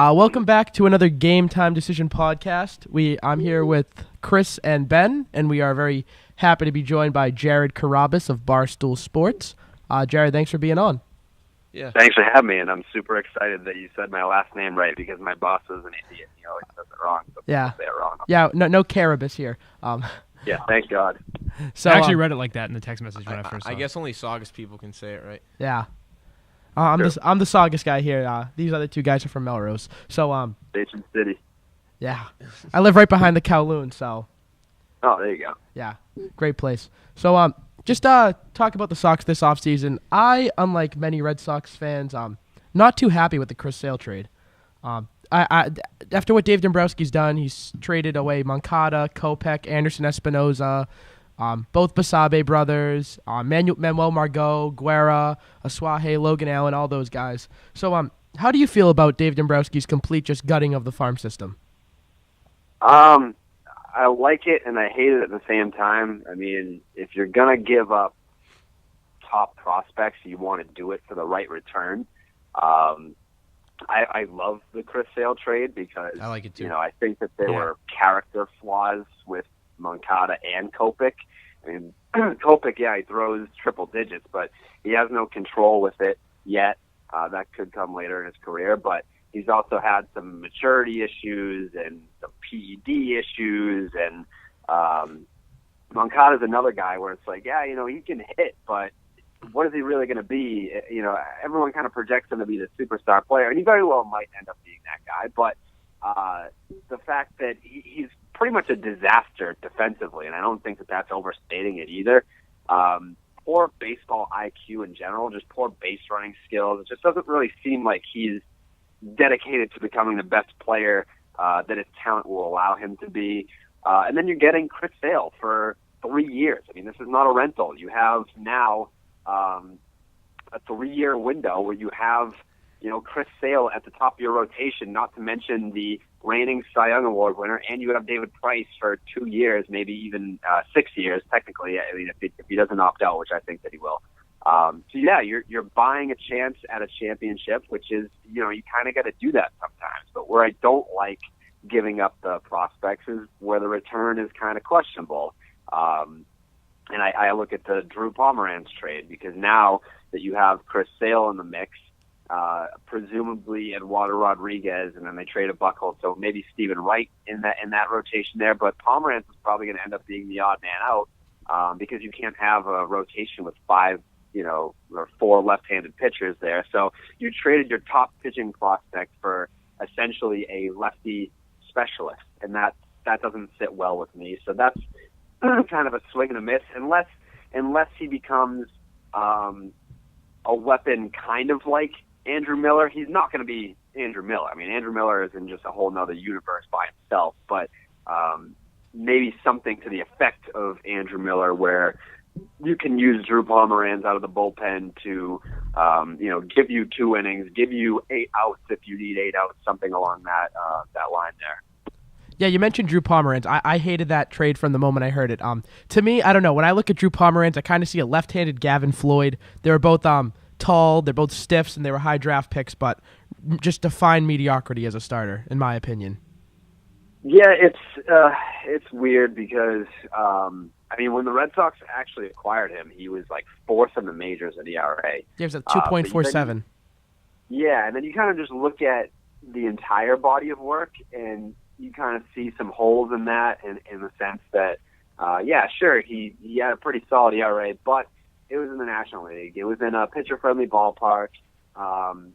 Welcome back to another Game Time Decision podcast. I'm here with Chris and Ben, and we are very happy to be joined by Jared Carrabis of Barstool Sports. Jared, thanks for being on. Yeah. Thanks for having me, and I'm super excited that you said my last name right because my boss is an idiot. He always says it wrong. So Yeah. say it wrong. Yeah, no Carrabis here. Yeah, thank God. So I actually read it like that in the text message when I first saw I it. guess only Saugus people can say it right. Yeah. I'm the Saugus guy here. These other two guys are from Melrose. So Station City. yeah, I live right behind the Kowloon. So Oh, there you go. yeah, great place. So just talk about the Sox this offseason. I, unlike many Red Sox fans, not too happy with the Chris Sale trade. I after what Dave Dombrowski's done, he's traded away Moncada, Kopech, Anderson Espinoza, both Basabe brothers, Manuel Margot, Guerra, Asuaje, Logan Allen, all those guys. So how do you feel about Dave Dombrowski's complete just gutting of the farm system? I like it and I hate it at the same time. I mean, if you're going to give up top prospects, you want to do it for the right return. I love the Chris Sale trade because I like it too. I think that there were character flaws with Moncada and Kopech. I mean, Kopech, he throws triple digits, but he has no control with it yet. That could come later in his career, but he's also had some maturity issues and some PED issues, and Moncada's another guy where it's like, he can hit, but what is he really going to be? Everyone kind of projects him to be the superstar player, and he very well might end up being that guy, but the fact that he's pretty much a disaster defensively, and I don't think that that's overstating it either. Poor baseball IQ in general, just poor base running skills. It just doesn't really seem like he's dedicated to becoming the best player that his talent will allow him to be. And then you're getting Chris Sale for 3 years. I mean, this is not a rental. You have now a 3-year window where you have, Chris Sale at the top of your rotation, not to mention the reigning Cy Young Award winner, and you have David Price for 2 years, maybe even 6 years, technically. I mean, if he doesn't opt out, which I think that he will. You're buying a chance at a championship, which is, you kind of got to do that sometimes. But where I don't like giving up the prospects is where the return is kind of questionable. And I look at the Drew Pomeranz trade because now that you have Chris Sale in the mix, presumably Eduardo Rodriguez, and then they trade a Buckle, so maybe Stephen Wright in that rotation there. But Pomeranz is probably going to end up being the odd man out because you can't have a rotation with 5 or 4 left-handed pitchers there. So you traded your top pitching prospect for essentially a lefty specialist, and that doesn't sit well with me. So that's kind of a swing and a miss, unless he becomes a weapon kind of like Andrew Miller. He's not going to be Andrew Miller. I mean, Andrew Miller is in just a whole nother universe by himself, but maybe something to the effect of Andrew Miller where you can use Drew Pomeranz out of the bullpen to, give you 2 innings, give you 8 outs if you need 8 outs, something along that line there. Yeah, you mentioned Drew Pomeranz. I hated that trade from the moment I heard it. To me, I don't know. When I look at Drew Pomeranz, I kind of see a left-handed Gavin Floyd. They were both tall, they're both stiffs, and they were high draft picks, but just define mediocrity as a starter, in my opinion. Yeah, it's weird because when the Red Sox actually acquired him, he was like 4th in the majors at ERA. He was at 2.47. Yeah, and then you kind of just look at the entire body of work, and you kind of see some holes in that, in the sense that, he had a pretty solid ERA, but it was in the National League. It was in a pitcher-friendly ballpark, and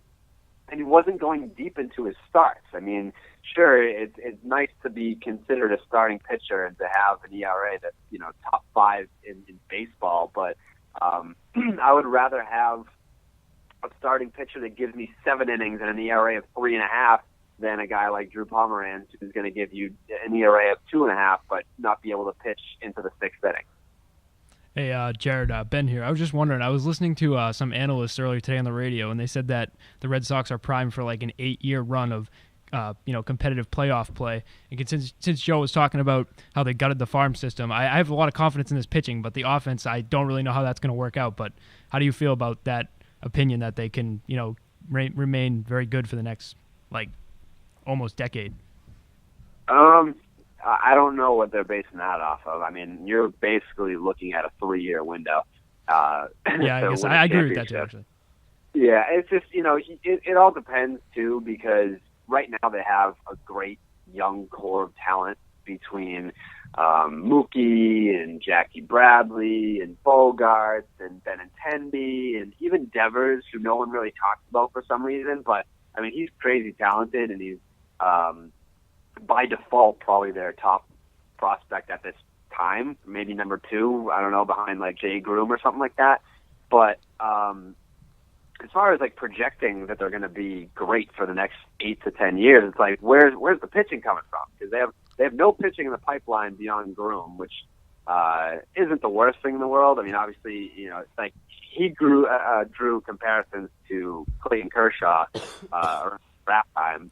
he wasn't going deep into his starts. I mean, sure, it's nice to be considered a starting pitcher and to have an ERA that's, top 5 in baseball, but I would rather have a starting pitcher that gives me 7 innings and an ERA of 3.5 than a guy like Drew Pomeranz who's going to give you an ERA of 2.5 but not be able to pitch into the 6th inning. Hey, Jared, Ben here. I was just wondering, I was listening to some analysts earlier today on the radio, and they said that the Red Sox are primed for like an 8-year run of competitive playoff play. And since Joe was talking about how they gutted the farm system, I have a lot of confidence in this pitching, but the offense, I don't really know how that's going to work out. But how do you feel about that opinion that they can, remain very good for the next, almost decade. I don't know what they're basing that off of. I mean, you're basically looking at a 3-year window. Yeah, I guess I agree with that too, actually. Yeah, it's just, it all depends, too, because right now they have a great young core of talent between Mookie and Jackie Bradley and Bogarts and Benintendi and even Devers, who no one really talks about for some reason. But, I mean, he's crazy talented, and he's, by default, probably their top prospect at this time, maybe number 2, I don't know, behind, like, Jay Groom or something like that. But as far as, like, projecting that they're going to be great for the next 8 to 10 years, it's like, where's the pitching coming from? Because they have no pitching in the pipeline beyond Groom, which isn't the worst thing in the world. I mean, obviously, it's like he drew comparisons to Clayton Kershaw around draft time,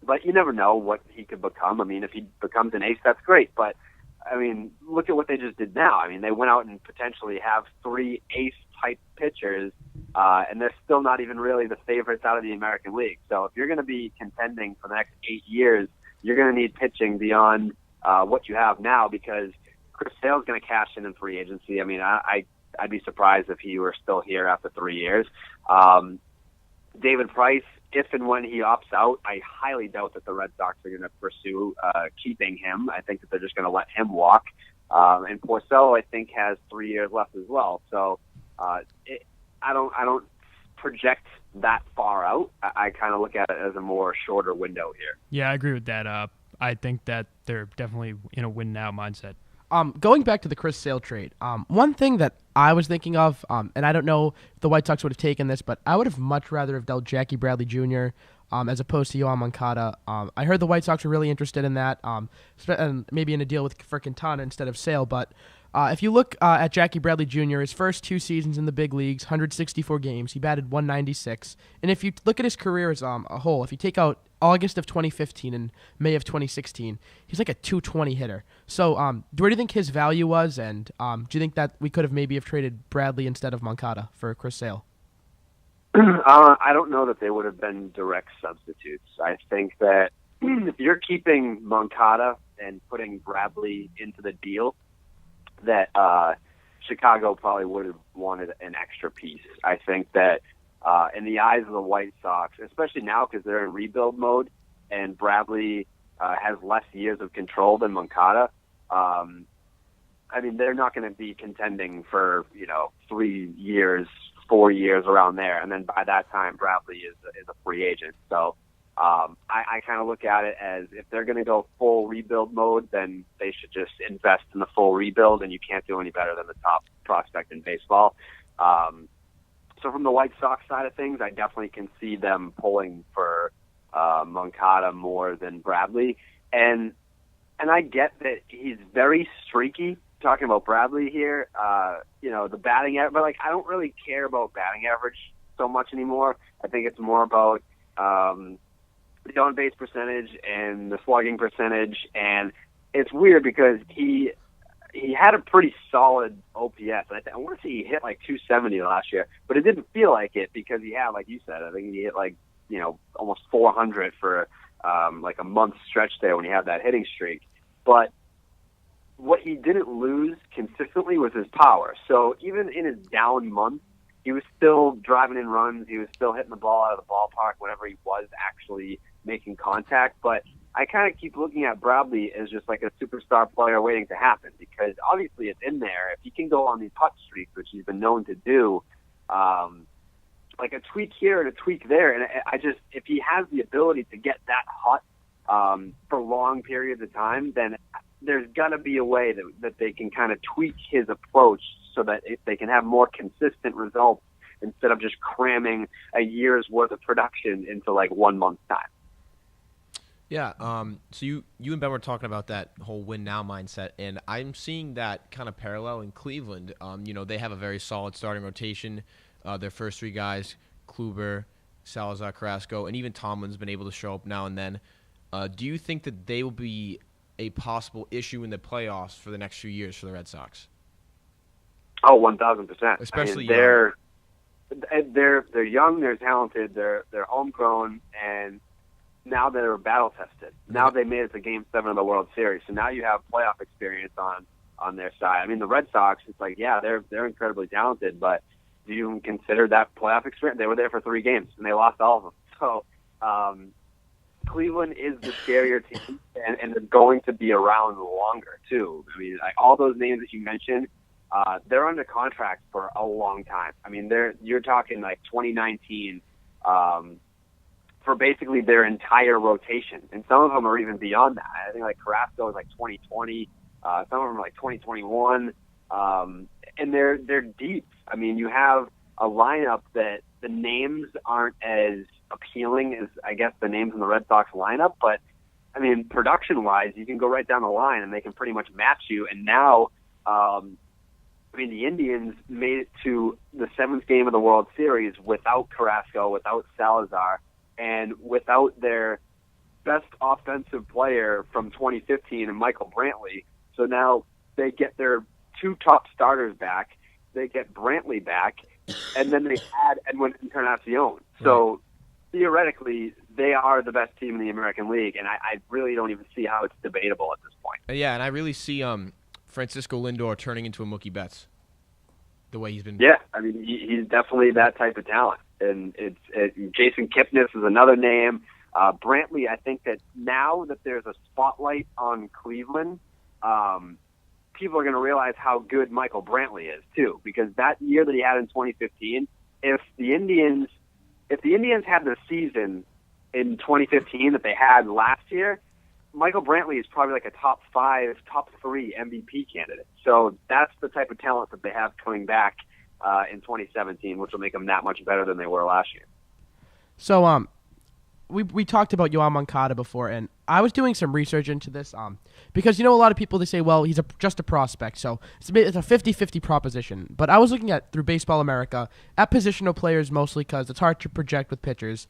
but you never know what he could become. I mean, if he becomes an ace, that's great. But, I mean, look at what they just did now. I mean, they went out and potentially have 3 ace-type pitchers, and they're still not even really the favorites out of the American League. So if you're going to be contending for the next 8 years, you're going to need pitching beyond what you have now, because Chris Sale's going to cash in free agency. I mean, I'd be surprised if he were still here after 3 years. David Price, if and when he opts out, I highly doubt that the Red Sox are going to pursue keeping him. I think that they're just going to let him walk. And Porcello, I think, has 3 years left as well. So I don't project that far out. I kind of look at it as a more shorter window here. Yeah, I agree with that. I think that they're definitely in a win-now mindset. Going back to the Chris Sale trade, one thing that I was thinking of, and I don't know if the White Sox would have taken this, but I would have much rather have dealt Jackie Bradley Jr. As opposed to Yoan Moncada. I heard the White Sox were really interested in that, and maybe in a deal for Quintana instead of Sale. But if you look at Jackie Bradley Jr., his first 2 seasons in the big leagues, 164 games, he batted 196. And if you look at his career as a whole, if you take out August of 2015 and May of 2016, he's like a 220 hitter. So where do you think his value was, and do you think that we could have maybe have traded Bradley instead of Moncada for Chris Sale? I don't know that they would have been direct substitutes. I think that if you're keeping Moncada and putting Bradley into the deal, that Chicago probably would have wanted an extra piece. I think that in the eyes of the White Sox, especially now because they're in rebuild mode and Bradley has less years of control than Moncada, I mean, they're not going to be contending for, 3 years, 4 years around there. And then by that time, Bradley is a free agent. So I kind of look at it as if they're going to go full rebuild mode, then they should just invest in the full rebuild, and you can't do any better than the top prospect in baseball. So from the White Sox side of things, I definitely can see them pulling for Moncada more than Bradley. And I get that he's very streaky. Talking about Bradley here, the batting average, but I don't really care about batting average so much anymore. I think it's more about the on-base percentage and the slugging percentage, and it's weird because he had a pretty solid OPS. I want to say he hit like 270 last year, but it didn't feel like it because he had, like you said, I think he hit almost 400 for like a month stretch there when he had that hitting streak. But what he didn't lose consistently was his power. So even in his down month, he was still driving in runs. He was still hitting the ball out of the ballpark whenever he was actually making contact. But I kind of keep looking at Bradley as just like a superstar player waiting to happen, because obviously it's in there. If he can go on these hot streaks, which he's been known to do, like a tweak here and a tweak there, and if he has the ability to get that hot for long periods of time, then there's got to be a way that they can kind of tweak his approach so that they can have more consistent results instead of just cramming a year's worth of production into like 1 month's time. Yeah, so you and Ben were talking about that whole win-now mindset, and I'm seeing that kind of parallel in Cleveland. They have a very solid starting rotation. Their first 3 guys, Kluber, Salazar, Carrasco, and even Tomlin's been able to show up now and then. Do you think that they will be a possible issue in the playoffs for the next few years for the Red Sox? Oh, 1,000%. Especially they're young, they're talented, they're homegrown, and now they're battle tested. Now they made it to Game 7 of the World Series, so now you have playoff experience on their side. I mean, the Red Sox, it's like, yeah, they're incredibly talented, but do you even consider that playoff experience? They were there for 3 games, and they lost all of them. So Cleveland is the scarier team, and they're going to be around longer, too. I mean, like, all those names that you mentioned, they're under contract for a long time. I mean, you're talking like 2019 for basically their entire rotation, and some of them are even beyond that. I think like Carrabis is like 2020, some of them are like 2021, and they're deep. I mean, you have a lineup that the names aren't as appealing as, I guess, the names in the Red Sox lineup, but I mean, production-wise, you can go right down the line and they can pretty much match you. And now, I mean, the Indians made it to the 7th game of the World Series without Carrasco, without Salazar, and without their best offensive player from 2015 and Michael Brantley. So now they get their 2 top starters back, they get Brantley back, and then they add Edwin Encarnacion. So theoretically, they are the best team in the American League, and I really don't even see how it's debatable at this point. Yeah, and I really see Francisco Lindor turning into a Mookie Betts, the way he's been. Yeah, I mean, he's definitely that type of talent. And Jason Kipnis is another name. Brantley, I think that now that there's a spotlight on Cleveland, people are going to realize how good Michael Brantley is too. Because that year that he had in 2015, if the Indians had the season in 2015 that they had last year, Michael Brantley is probably like a top 5, top 3 MVP candidate. So that's the type of talent that they have coming back in 2017, which will make them that much better than they were last year. So, we talked about Yoan Moncada before, and I was doing some research into this, because, a lot of people, they say, well, he's just a prospect, so it's a 50-50 proposition. But I was looking at, through Baseball America, at positional players mostly because it's hard to project with pitchers.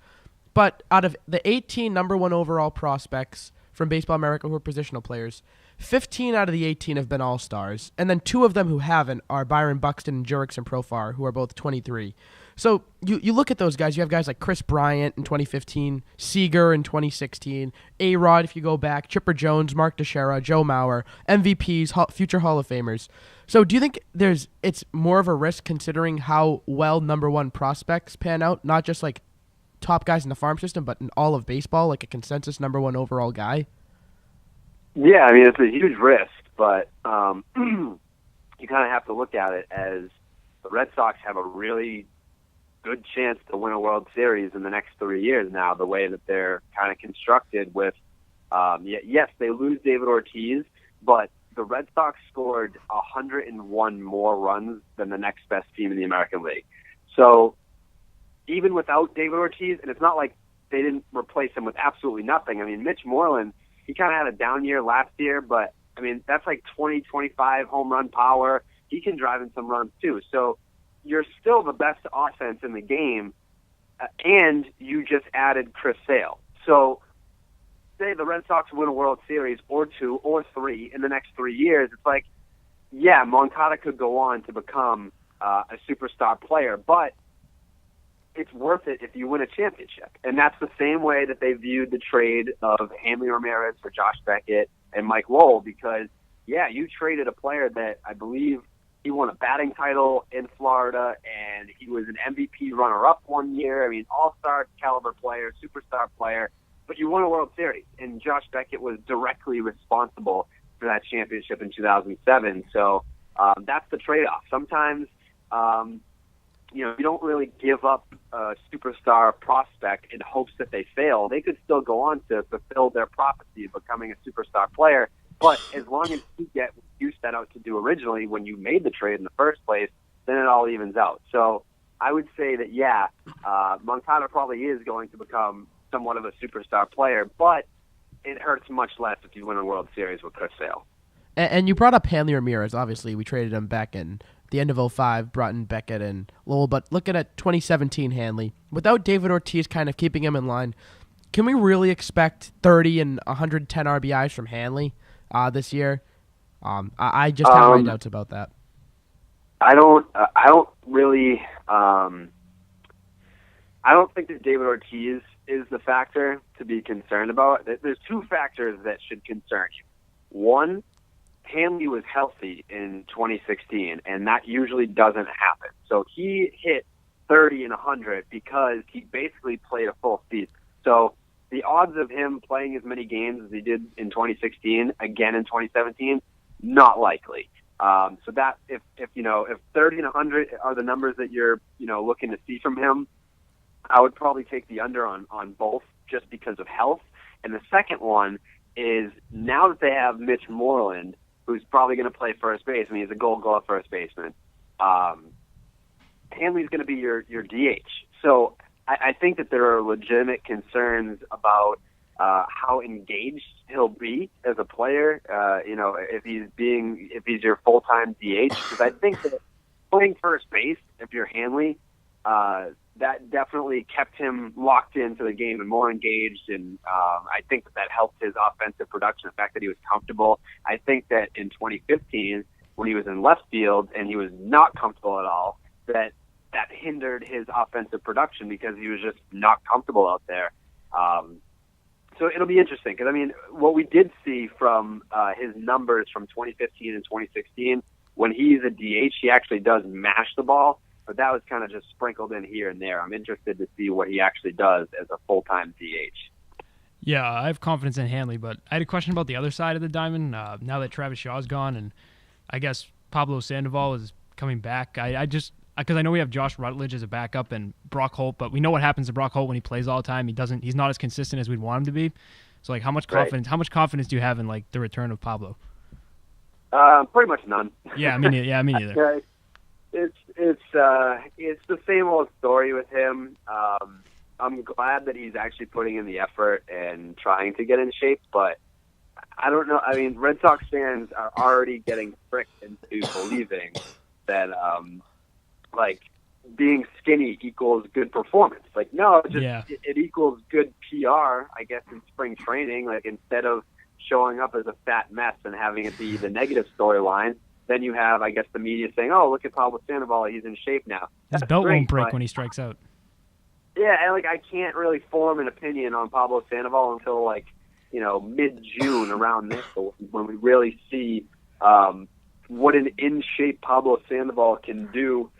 But out of the 18 number 1 overall prospects from Baseball America who are positional players, 15 out of the 18 have been all-stars, and then 2 of them who haven't are Byron Buxton and Jurickson Profar, who are both 23. So you look at those guys. You have guys like Chris Bryant in 2015, Seager in 2016, A-Rod if you go back, Chipper Jones, Mark Teixeira, Joe Mauer, MVPs, future Hall of Famers. So do you think it's more of a risk considering how well number 1 prospects pan out, not just like top guys in the farm system, but in all of baseball, like a consensus number 1 overall guy? Yeah, I mean, it's a huge risk, but you kind of have to look at it as the Red Sox have a really good chance to win a World Series in the next 3 years now, the way that they're kind of constructed with, yes, they lose David Ortiz, but the Red Sox scored 101 more runs than the next best team in the American League. So even without David Ortiz, and it's not like they didn't replace him with absolutely nothing. I mean, Mitch Moreland, he kind of had a down year last year, but, I mean, that's like 20, 25 home run power. He can drive in some runs, too. So you're still the best offense in the game, and you just added Chris Sale. So say the Red Sox win a World Series or 2 or 3 in the next 3 years, it's like, yeah, Moncada could go on to become a superstar player, but it's worth it if you win a championship. And that's the same way that they viewed the trade of Hanley Ramirez for Josh Beckett and Mike Lowell, because, yeah, you traded a player that I believe he won a batting title in Florida, and he was an MVP runner-up one year. I mean, all-star caliber player, superstar player, but you won a World Series, and Josh Beckett was directly responsible for that championship in 2007. So that's the trade-off. Sometimes, you don't really give up a superstar prospect in hopes that they fail. They could still go on to fulfill their prophecy of becoming a superstar player. But as long as you get what you set out to do originally when you made the trade in the first place, then it all evens out. So I would say that, yeah, Moncada probably is going to become somewhat of a superstar player, but it hurts much less if you win a World Series with Chris Sale. And you brought up Hanley Ramirez. Obviously, we traded him back in the end of 2005, brought in Beckett and Lowell. But looking at 2017 Hanley, without David Ortiz kind of keeping him in line, can we really expect 30 and 110 RBIs from Hanley this year? I just have my doubts about that. I don't really. I don't think that David Ortiz is the factor to be concerned about. There's two factors that should concern you. One, Hanley was healthy in 2016, and that usually doesn't happen. So he hit 30 and 100 because he basically played a full season. So the odds of him playing as many games as he did in 2016 again in 2017, not likely. So that if 30 and 100 are the numbers that you're looking to see from him, I would probably take the under on both just because of health. And the second one is now that they have Mitch Moreland, who's probably going to play first base. I mean, he's a Gold Glove first baseman. Hanley's going to be your DH. So I think that there are legitimate concerns about how engaged he'll be as a player. If he's your full-time DH, because I think that playing first base, if you're Hanley, that definitely kept him locked into the game and more engaged, and I think that helped his offensive production, the fact that he was comfortable. I think that in 2015, when he was in left field and he was not comfortable at all, that hindered his offensive production because he was just not comfortable out there. So it'll be interesting because, I mean, what we did see from his numbers from 2015 and 2016, when he's a DH, he actually does mash the ball, but that was kind of just sprinkled in here and there. I'm interested to see what he actually does as a full-time DH. Yeah, I have confidence in Hanley, but I had a question about the other side of the diamond. Now that Travis Shaw's gone, and I guess Pablo Sandoval is coming back, because I know we have Josh Rutledge as a backup and Brock Holt, but we know what happens to Brock Holt when he plays all the time. He's not as consistent as we'd want him to be. So, like, how much confidence do you have in, like, the return of Pablo? Pretty much none. Yeah, me neither. It's the same old story with him. I'm glad that he's actually putting in the effort and trying to get in shape, but I don't know. I mean, Red Sox fans are already getting tricked into believing that being skinny equals good performance. Like, no, it equals good PR, I guess, in spring training. Like, instead of showing up as a fat mess and having it be the negative storyline, then you have, I guess, the media saying, "Oh, look at Pablo Sandoval, he's in shape now." His belt won't break when he strikes out. Yeah, and I can't really form an opinion on Pablo Sandoval until mid-June around this, when we really see what an in-shape Pablo Sandoval can do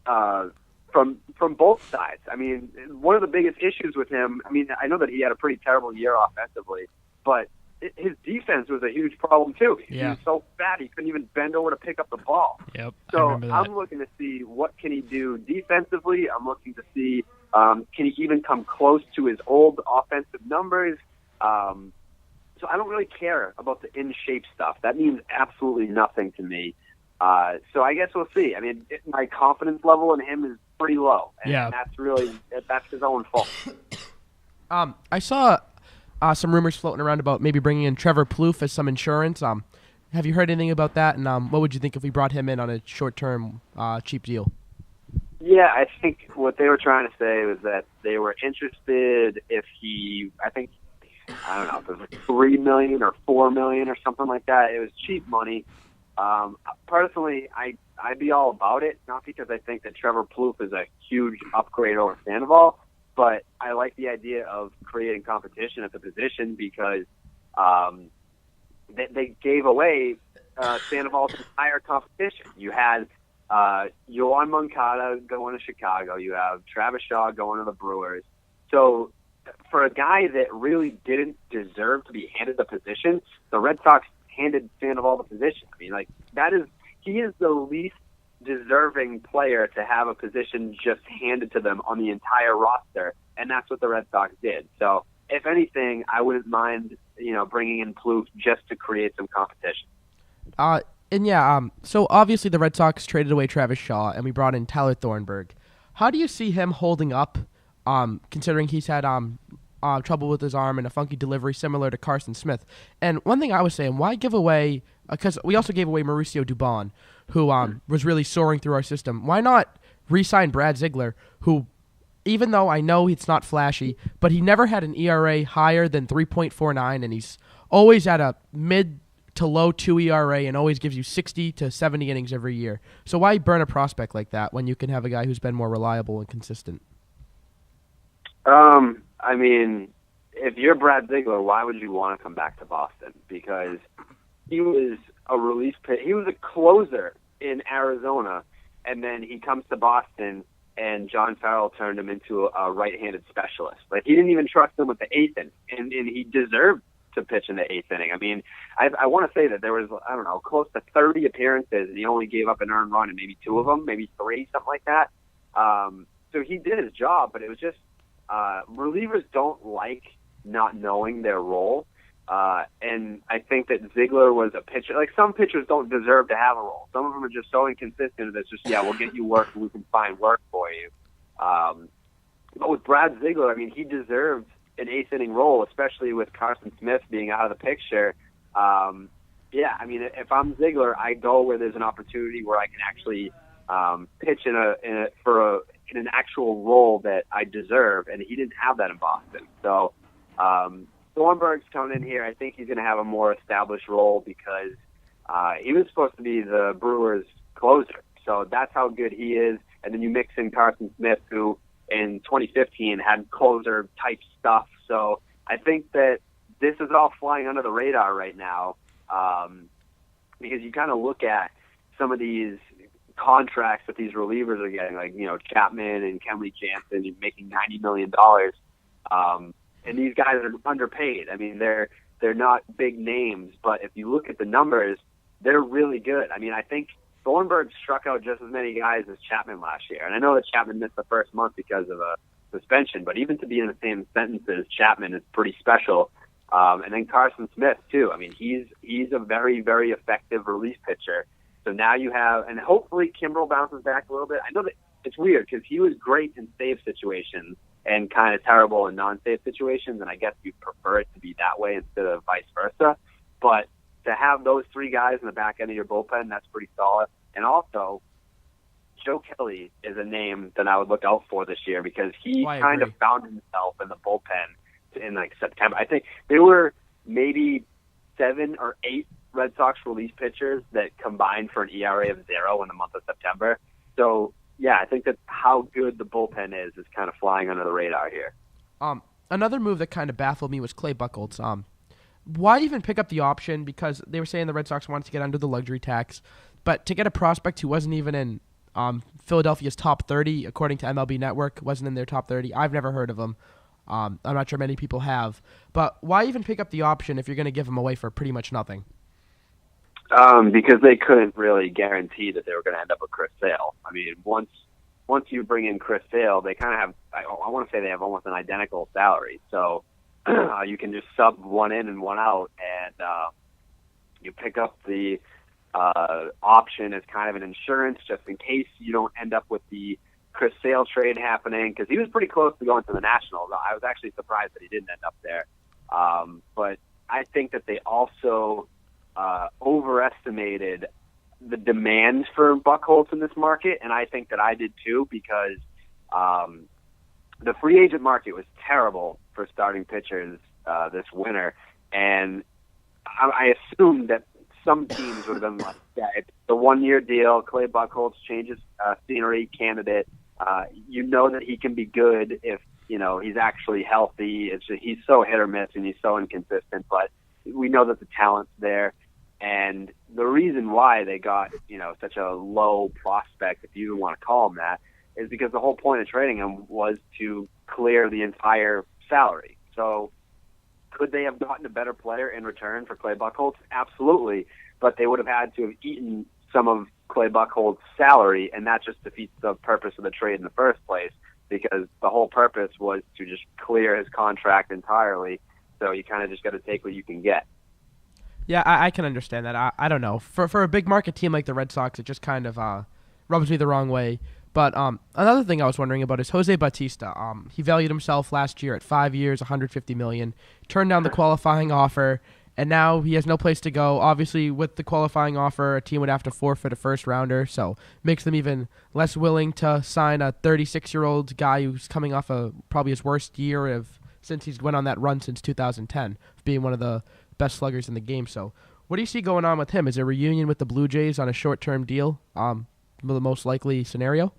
from both sides. I mean, one of the biggest issues with him, I mean, I know that he had a pretty terrible year offensively, but his defense was a huge problem too. He was so fat he couldn't even bend over to pick up the ball. Yep, so I'm looking to see what can he do defensively. I'm looking to see can he even come close to his old offensive numbers. So I don't really care about the in-shape stuff. That means absolutely nothing to me. So I guess we'll see. I mean, my confidence level in him is pretty low, and that's his own fault. I saw some rumors floating around about maybe bringing in Trevor Plouffe as some insurance. Have you heard anything about that? And what would you think if we brought him in on a short-term, cheap deal? Yeah, I think what they were trying to say was that they were interested if he, I don't know, if it was $3 million or $4 million or something like that. It was cheap money. Personally, I'd be all about it, not because I think that Trevor Plouffe is a huge upgrade over Sandoval, but I like the idea of creating competition at the position because they gave away Sandoval's entire competition. You had Yoan Moncada going to Chicago. You have Travis Shaw going to the Brewers. So for a guy that really didn't deserve to be handed the position, the Red Sox handed Sandoval the position. I mean, he is the least deserving player to have a position just handed to them on the entire roster, and that's what the Red Sox did. So if anything, I wouldn't mind, bringing in Plouffe just to create some competition. So obviously the Red Sox traded away Travis Shaw, and we brought in Tyler Thornburg. How do you see him holding up, considering he's had trouble with his arm and a funky delivery similar to Carson Smith? And one thing I was saying, why give away, because we also gave away Mauricio Dubon, who was really soaring through our system. Why not re-sign Brad Ziegler, who, even though I know it's not flashy, but he never had an ERA higher than 3.49, and he's always at a mid to low 2 ERA and always gives you 60 to 70 innings every year. So why burn a prospect like that when you can have a guy who's been more reliable and consistent? I mean, if you're Brad Ziegler, why would you want to come back to Boston? Because he was a relief pitcher. He was a closer in Arizona, and then he comes to Boston, and John Farrell turned him into a right-handed specialist. Like, he didn't even trust him with the eighth inning, and he deserved to pitch in the eighth inning. I mean, I want to say that there was, I don't know, close to 30 appearances, and he only gave up an earned run in maybe 2 of them, maybe 3, something like that. So he did his job, but it was just relievers don't like not knowing their role. And I think that Ziegler was a pitcher. Like, some pitchers don't deserve to have a role. Some of them are just so inconsistent that it's just, yeah, we'll get you work and we can find work for you. But with Brad Ziegler, I mean, he deserved an eighth inning role, especially with Carson Smith being out of the picture. Yeah, I mean, if I'm Ziegler, I go where there's an opportunity where I can actually pitch in an actual role that I deserve, and he didn't have that in Boston. So Thornburg's coming in here. I think he's going to have a more established role because he was supposed to be the Brewers' closer. So that's how good he is. And then you mix in Carson Smith, who in 2015 had closer-type stuff. So I think that this is all flying under the radar right now because you kind of look at some of these contracts that these relievers are getting, like, Chapman and Kenley Jansen making $90 million. And these guys are underpaid. I mean, they're not big names, but if you look at the numbers, they're really good. I mean, I think Thornburg struck out just as many guys as Chapman last year. And I know that Chapman missed the first month because of a suspension, but even to be in the same sentence as Chapman is pretty special. And then Carson Smith, too. I mean, he's a very, very effective relief pitcher. So now you have, and hopefully Kimbrel bounces back a little bit. I know that it's weird because he was great in save situations and kind of terrible in non-save situations, and I guess you'd prefer it to be that way instead of vice versa. But to have those 3 guys in the back end of your bullpen, that's pretty solid. And also, Joe Kelly is a name that I would look out for this year because he kind of found himself in the bullpen in like September. I think there were maybe 7 or 8 Red Sox relief pitchers that combined for an ERA of 0 in the month of September. So, yeah, I think that how good the bullpen is kind of flying under the radar here. Another move that kind of baffled me was Clay Buchholz. Why even pick up the option? Because they were saying the Red Sox wanted to get under the luxury tax, but to get a prospect who wasn't even in Philadelphia's top 30, according to MLB Network, wasn't in their top 30. I've never heard of him. I'm not sure many people have. But why even pick up the option if you're going to give him away for pretty much nothing? Because they couldn't really guarantee that they were going to end up with Chris Sale. I mean, once you bring in Chris Sale, they kind of have, I want to say they have almost an identical salary. So you can just sub one in and one out, and you pick up the option as kind of an insurance just in case you don't end up with the Chris Sale trade happening, because he was pretty close to going to the Nationals. I was actually surprised that he didn't end up there. But I think that they also overestimated the demand for Buchholz in this market, and I think that I did too, because the free agent market was terrible for starting pitchers this winter, and I assumed that some teams would have been like, yeah, it's the 1-year deal, Clay Buchholz changes scenery candidate. You know that he can be good if he's actually healthy. It's just, he's so hit or miss and he's so inconsistent, but we know that the talent's there. And the reason why they got, such a low prospect, if you even want to call him that, is because the whole point of trading him was to clear the entire salary. So could they have gotten a better player in return for Clay Buchholz? Absolutely. But they would have had to have eaten some of Clay Buchholz's salary, and that just defeats the purpose of the trade in the first place, because the whole purpose was to just clear his contract entirely. So you kind of just got to take what you can get. Yeah, I can understand that. I don't know. For a big market team like the Red Sox, it just kind of rubs me the wrong way. But another thing I was wondering about is Jose Bautista. He valued himself last year at 5 years, $150 million, turned down the qualifying offer, and now he has no place to go. Obviously, with the qualifying offer, a team would have to forfeit a first-rounder, so makes them even less willing to sign a 36-year-old guy who's coming off probably his worst year since he's went on that run since 2010, being one of the best sluggers in the game. So what do you see going on with him? Is a reunion with the Blue Jays on a short-term deal the most likely scenario?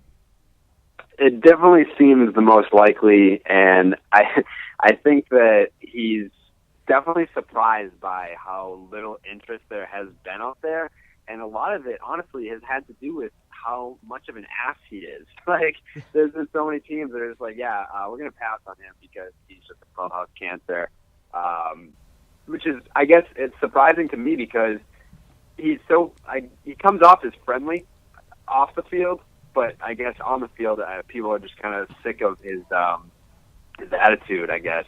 It definitely seems the most likely, and I think that he's definitely surprised by how little interest there has been out there, and a lot of it, honestly, has had to do with how much of an ass he is. Like, there's been so many teams that are just like, yeah, we're going to pass on him because he's just a clubhouse cancer, which is, I guess, it's surprising to me because he comes off as friendly off the field, but I guess on the field, people are just kind of sick of his attitude, I guess.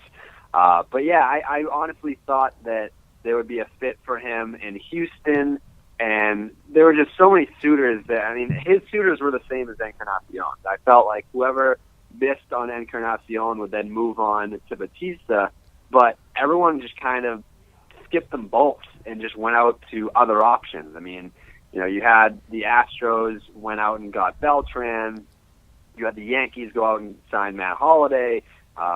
But yeah, I honestly thought that there would be a fit for him in Houston, and there were just so many suitors that, I mean, his suitors were the same as Encarnacion. I felt like whoever missed on Encarnacion would then move on to Batista, but everyone just kind of skipped them both and just went out to other options. I mean, you had the Astros went out and got Beltran. You had the Yankees go out and sign Matt Holliday.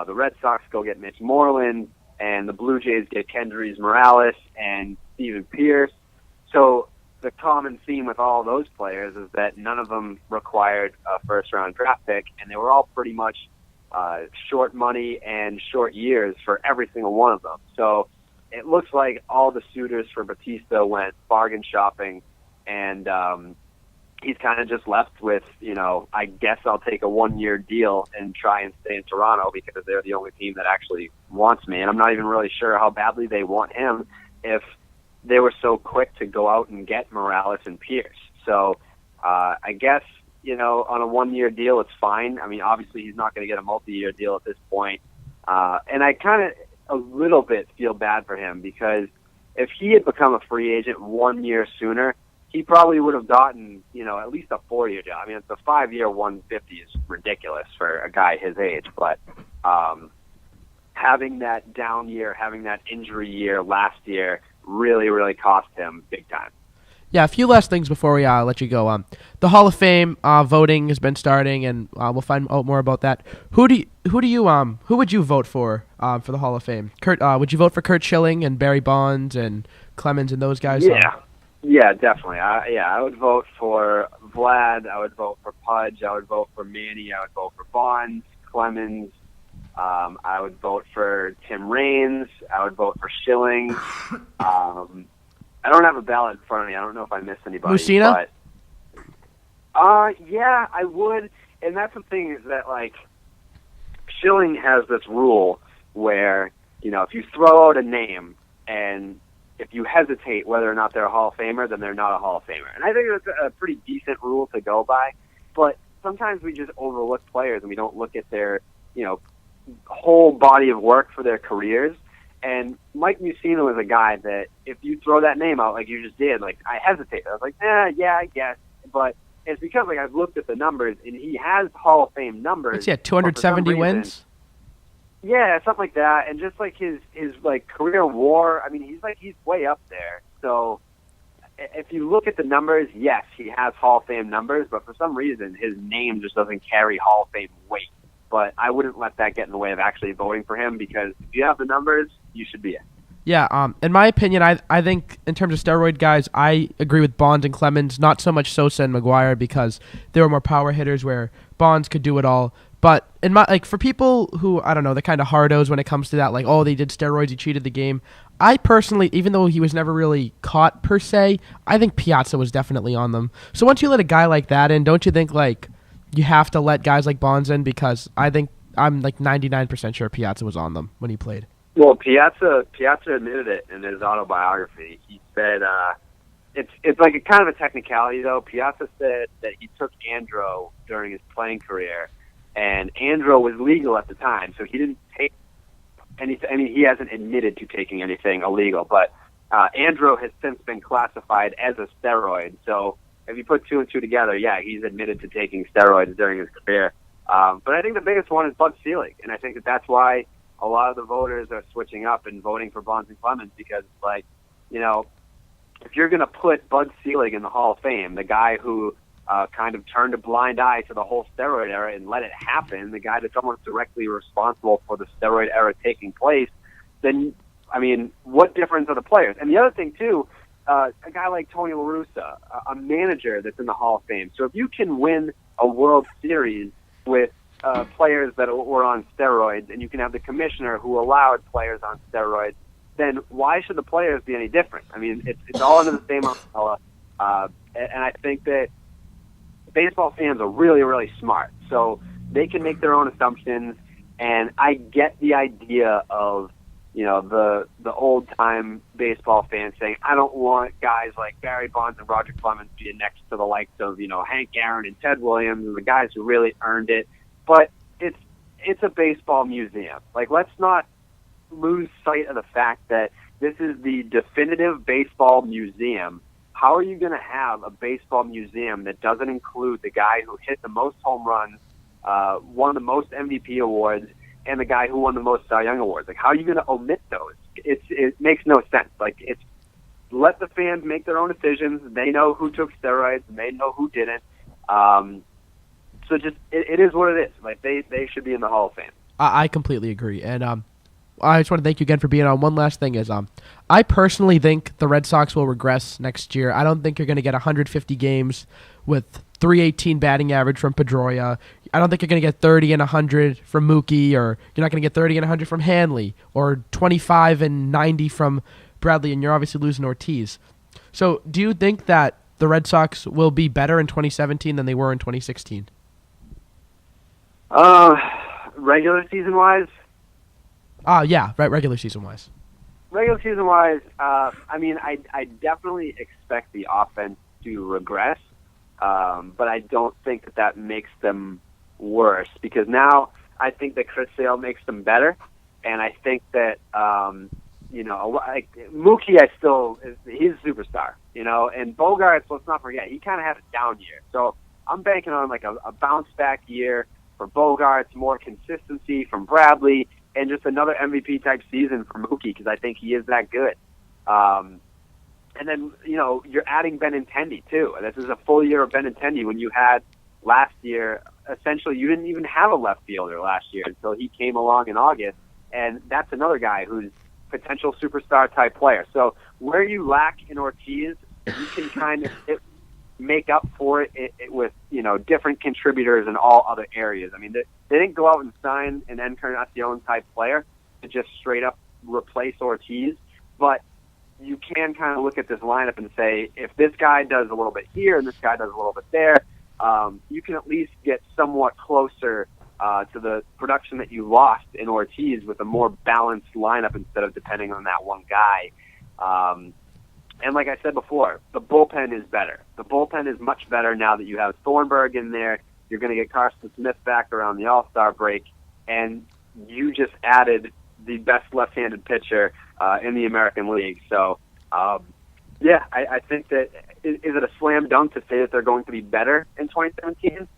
The Red Sox go get Mitch Moreland, and the Blue Jays get Kendrys Morales and Steven Pierce. So the common theme with all those players is that none of them required a first-round draft pick, and they were all pretty much short money and short years for every single one of them. So it looks like all the suitors for Batista went bargain shopping, and he's kind of just left with, I guess I'll take a one-year deal and try and stay in Toronto because they're the only team that actually wants me. And I'm not even really sure how badly they want him if they were so quick to go out and get Morales and Pierce. So I guess, on a one-year deal, it's fine. I mean, obviously he's not going to get a multi-year deal at this point. And I kind of a little bit feel bad for him because if he had become a free agent 1 year sooner, he probably would have gotten, at least a 4-year deal. I mean, it's a 5-year 150 is ridiculous for a guy his age, but having that down year, having that injury year last year really, really cost him big time. Yeah, a few last things before we let you go. The Hall of Fame voting has been starting, and we'll find out more about that. Who would you vote for the Hall of Fame? Kurt, would you vote for Kurt Schilling and Barry Bonds and Clemens and those guys? Yeah, definitely. I would vote for Vlad. I would vote for Pudge. I would vote for Manny. I would vote for Bonds, Clemens. I would vote for Tim Raines. I would vote for Schilling. I don't have a ballot in front of me. I don't know if I missed anybody. Mussina? But, yeah, I would. And that's the thing is that, like, Schilling has this rule where, if you throw out a name and if you hesitate whether or not they're a Hall of Famer, then they're not a Hall of Famer. And I think that's a pretty decent rule to go by. But sometimes we just overlook players and we don't look at their, whole body of work for their careers. And Mike Mussina was a guy that if you throw that name out like you just did, like I hesitated. I was like, yeah, I guess. But it's because like I've looked at the numbers and he has Hall of Fame numbers. 270 wins? Yeah, something like that. And just like his like career WAR, I mean, he's way up there. So if you look at the numbers, yes, he has Hall of Fame numbers, but for some reason his name just doesn't carry Hall of Fame weight. But I wouldn't let that get in the way of actually voting for him because if you have the numbers, you should be in. Yeah, in my opinion, I think in terms of steroid guys, I agree with Bonds and Clemens, not so much Sosa and McGuire because they were more power hitters where Bonds could do it all. But for people who, I don't know, they're kind of hardos when it comes to that, like, oh, they did steroids, he cheated the game. I personally, even though he was never really caught per se, I think Piazza was definitely on them. So once you let a guy like that in, don't you think, like, you have to let guys like Bonds in because I think I'm like 99% sure Piazza was on them when he played. Well, Piazza admitted it in his autobiography. He said it's like a kind of a technicality though. Piazza said that he took Andro during his playing career, and Andro was legal at the time, so he didn't take anything. I mean, he hasn't admitted to taking anything illegal, but Andro has since been classified as a steroid. So if you put two and two together, yeah, he's admitted to taking steroids during his career. But I think the biggest one is Bud Selig, and I think that's why a lot of the voters are switching up and voting for Bonds and Clemens because, like, if you're going to put Bud Selig in the Hall of Fame, the guy who kind of turned a blind eye to the whole steroid era and let it happen, the guy that's almost directly responsible for the steroid era taking place, then, I mean, what difference are the players? And the other thing, too, a guy like Tony La Russa, a manager that's in the Hall of Fame. So if you can win a World Series with players that were on steroids, and you can have the commissioner who allowed players on steroids, then why should the players be any different? I mean, it's all under the same umbrella, and I think that baseball fans are really, really smart, so they can make their own assumptions. And I get the idea of, the old time baseball fans saying, I don't want guys like Barry Bonds and Roger Clemens being next to the likes of, Hank Aaron and Ted Williams and the guys who really earned it. But it's a baseball museum. Like, let's not lose sight of the fact that this is the definitive baseball museum. How are you going to have a baseball museum that doesn't include the guy who hit the most home runs, won the most MVP awards, and the guy who won the most Cy Young awards? Like, how are you going to omit those? It makes no sense. Like, let the fans make their own decisions. They know who took steroids, and they know who didn't. So just it is what it is. Like, they should be in the Hall of Fame. I completely agree, and I just want to thank you again for being on. One last thing is, I personally think the Red Sox will regress next year. I don't think you're going to get 150 games with 318 batting average from Pedroia. I don't think you're going to get 30 and 100 from Mookie, or you're not going to get 30 and 100 from Hanley, or 25 and 90 from Bradley, and you're obviously losing Ortiz. So do you think that the Red Sox will be better in 2017 than they were in 2016? Regular season-wise? Yeah, right, regular season-wise. Regular season-wise, I mean, I definitely expect the offense to regress, but I don't think that makes them worse, because now I think that Chris Sale makes them better, and I think that, like Mookie, he's a superstar, and Bogarts, let's not forget, he kind of had a down year. So I'm banking on like a bounce-back year for Bogarts, more consistency from Bradley, and just another MVP-type season for Mookie, because I think he is that good. And then, you're adding Benintendi, too. This is a full year of Benintendi when you had last year, essentially, you didn't even have a left fielder last year until he came along in August, and that's another guy who's potential superstar-type player. So where you lack in Ortiz, you can kind of make up for it with, different contributors in all other areas. I mean, they didn't go out and sign an Encarnacion-type player to just straight up replace Ortiz, but you can kind of look at this lineup and say, if this guy does a little bit here and this guy does a little bit there, you can at least get somewhat closer to the production that you lost in Ortiz with a more balanced lineup instead of depending on that one guy. And like I said before, the bullpen is better. The bullpen is much better now that you have Thornburg in there. You're going to get Carson Smith back around the All-Star break, and you just added the best left-handed pitcher in the American League. So, I think that is it a slam dunk to say that they're going to be better in 2017?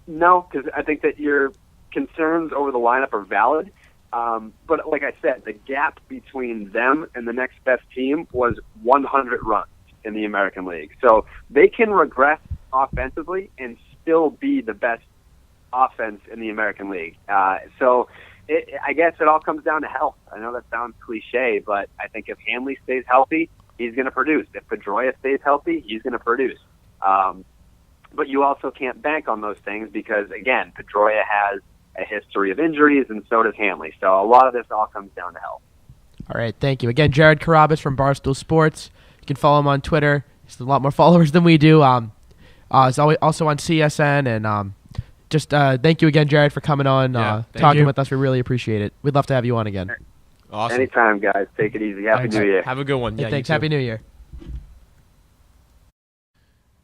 No, because I think that your concerns over the lineup are valid. But like I said, the gap between them and the next best team was 100 runs in the American League. So they can regress offensively and still be the best offense in the American League. I guess it all comes down to health. I know that sounds cliche, but I think if Hanley stays healthy, he's going to produce. If Pedroia stays healthy, he's going to produce. But you also can't bank on those things because, again, Pedroia has a history of injuries, and so does Hanley. So a lot of this all comes down to health. All right, thank you. Again, Jared Carrabis from Barstool Sports. You can follow him on Twitter. He's a lot more followers than we do. He's also on CSN, and just thank you again, Jared, for coming on, talking with us. We really appreciate it. We'd love to have you on again. Awesome. Anytime, guys. Take it easy. Happy New Year. Have a good one. Yeah, thanks. Happy New Year.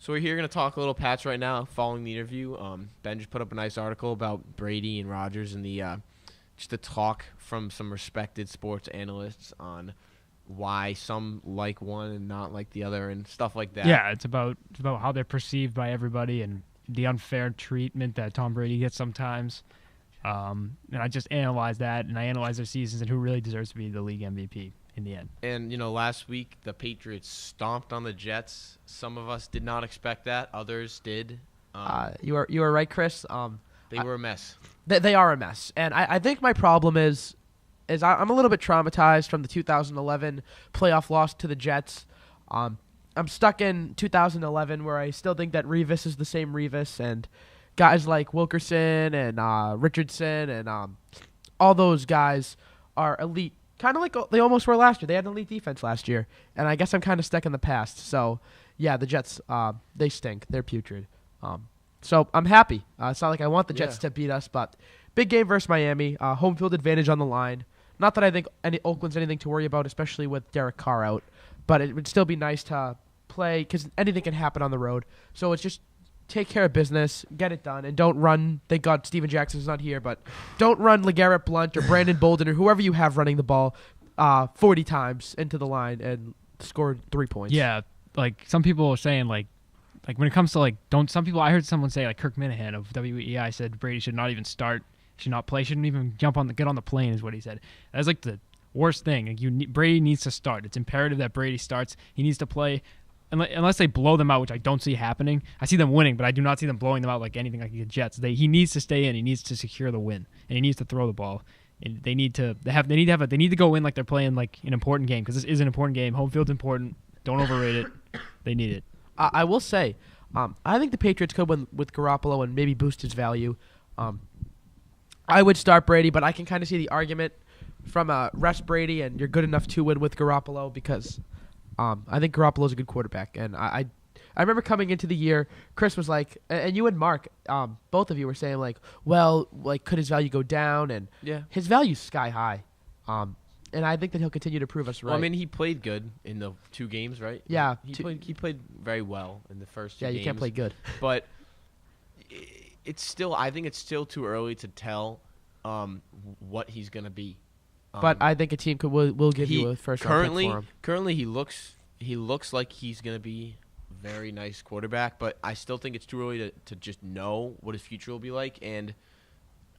So we're here going to talk a little Pats right now following the interview. Ben just put up a nice article about Brady and Rodgers and just the talk from some respected sports analysts on why some like one and not like the other and stuff like that. Yeah, it's about how they're perceived by everybody and the unfair treatment that Tom Brady gets sometimes. And I just analyzed that, and I analyzed their seasons and who really deserves to be the league MVP in the end. And, last week the Patriots stomped on the Jets. Some of us did not expect that. Others did. You are right, Chris. They were a mess. They are a mess. And I think my problem is I'm a little bit traumatized from the 2011 playoff loss to the Jets. I'm stuck in 2011 where I still think that Revis is the same Revis, and guys like Wilkerson and Richardson and all those guys are elite. Kind of like they almost were last year. They had an elite defense last year, and I guess I'm kind of stuck in the past. So, yeah, the Jets, they stink. They're putrid. So I'm happy. It's not like I want the Jets to beat us, but big game versus Miami. Home field advantage on the line. Not that I think Oakland's anything to worry about, especially with Derek Carr out, but it would still be nice to play because anything can happen on the road. So it's just take care of business, get it done, and don't run. Thank God Steven Jackson's not here, but don't run LeGarrette Blount or Brandon Bolden or whoever you have running the ball 40 times into the line and score 3 points. Yeah, like some people are saying like when it comes to I heard someone say like Kirk Minahan of WEI said Brady should not even start, should not play, shouldn't even get on the plane is what he said. That's like the worst thing. Like Brady needs to start. It's imperative that Brady starts. He needs to play. Unless they blow them out, which I don't see happening. I see them winning, but I do not see them blowing them out like anything like the Jets. He needs to stay in. He needs to secure the win, and he needs to throw the ball. And they need to go in like they're playing like an important game because this is an important game. Home field's important. Don't overrate it. They need it. I will say, I think the Patriots could win with Garoppolo and maybe boost his value. I would start Brady, but I can kind of see the argument from rest Brady and you're good enough to win with Garoppolo because. I think Garoppolo's a good quarterback, and I remember coming into the year, Chris was like, and you and Mark, both of you were saying like, well, like could his value go down? And his value's sky high, and I think that he'll continue to prove us right. Well, I mean, he played good in the 2 games, right? Yeah, he played very well in the first 2 games. Yeah, you can't play good, but I think it's still too early to tell what he's gonna be. But I think a team will give you a first round pick for him. Currently, he looks like he's going to be a very nice quarterback, but I still think it's too early to just know what his future will be like. And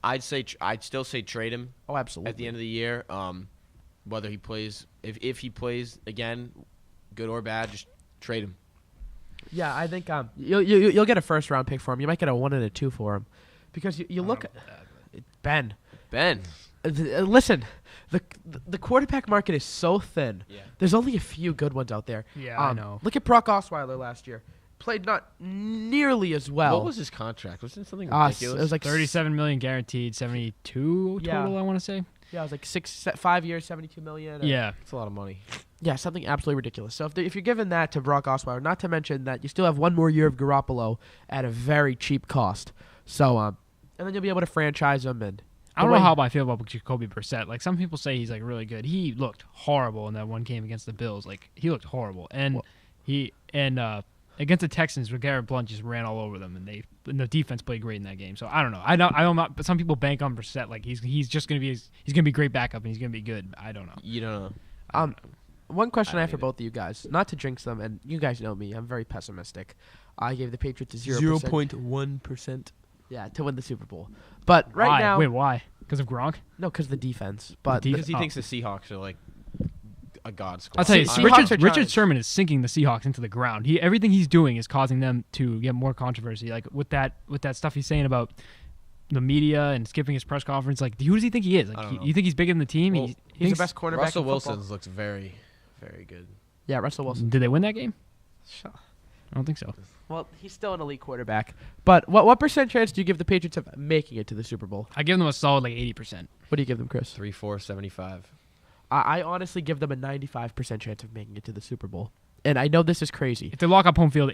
I'd still say trade him. Oh, absolutely. At the end of the year, whether he plays, if he plays again, good or bad, just trade him. Yeah, I think you'll get a first round pick for him. You might get a 1 and a 2 for him, because you look Ben. Listen, the quarterback market is so thin. Yeah. There's only a few good ones out there. Yeah, I know. Look at Brock Osweiler last year. Played not nearly as well. What was his contract? Wasn't it something ridiculous? It was like $37 million guaranteed, 72 total. I want to say. Yeah, it was like 5 years, $72 million. Yeah, it's a lot of money. Yeah, something absolutely ridiculous. So if you're giving that to Brock Osweiler, not to mention that you still have 1 more year of Garoppolo at a very cheap cost. So and then you'll be able to franchise him and. I don't know how I feel about Jacoby Brissett. Like some people say he's like really good. He looked horrible in that one game against the Bills. Like he looked horrible, and against the Texans, Garrett Blount just ran all over them, and the defense played great in that game. So I don't know. I don't know. But some people bank on Brissett. Like he's just gonna be great backup, and he's gonna be good. I don't know. You don't know. One question I have for both of you guys, not to jinx them, and you guys know me. I'm very pessimistic. I gave the Patriots a 0.1%. Yeah, to win the Super Bowl. But now... Wait, why? Because of Gronk? No, because of the defense. But because he thinks the Seahawks are like a god squad. I'll tell you, Richard Sherman is sinking the Seahawks into the ground. Everything he's doing is causing them to get more controversy. Like with that stuff he's saying about the media and skipping his press conference. Like, who does he think he is? Like, you think he's bigger than the team? Well, he's the best cornerback. Russell Wilson looks very, very good. Yeah, Russell Wilson. Did they win that game? Sure. I don't think so. Well, he's still an elite quarterback. But what percent chance do you give the Patriots of making it to the Super Bowl? I give them a solid like 80%. What do you give them, Chris? 3-4-75. I honestly give them a 95% chance of making it to the Super Bowl. And I know this is crazy. If they lock up home field,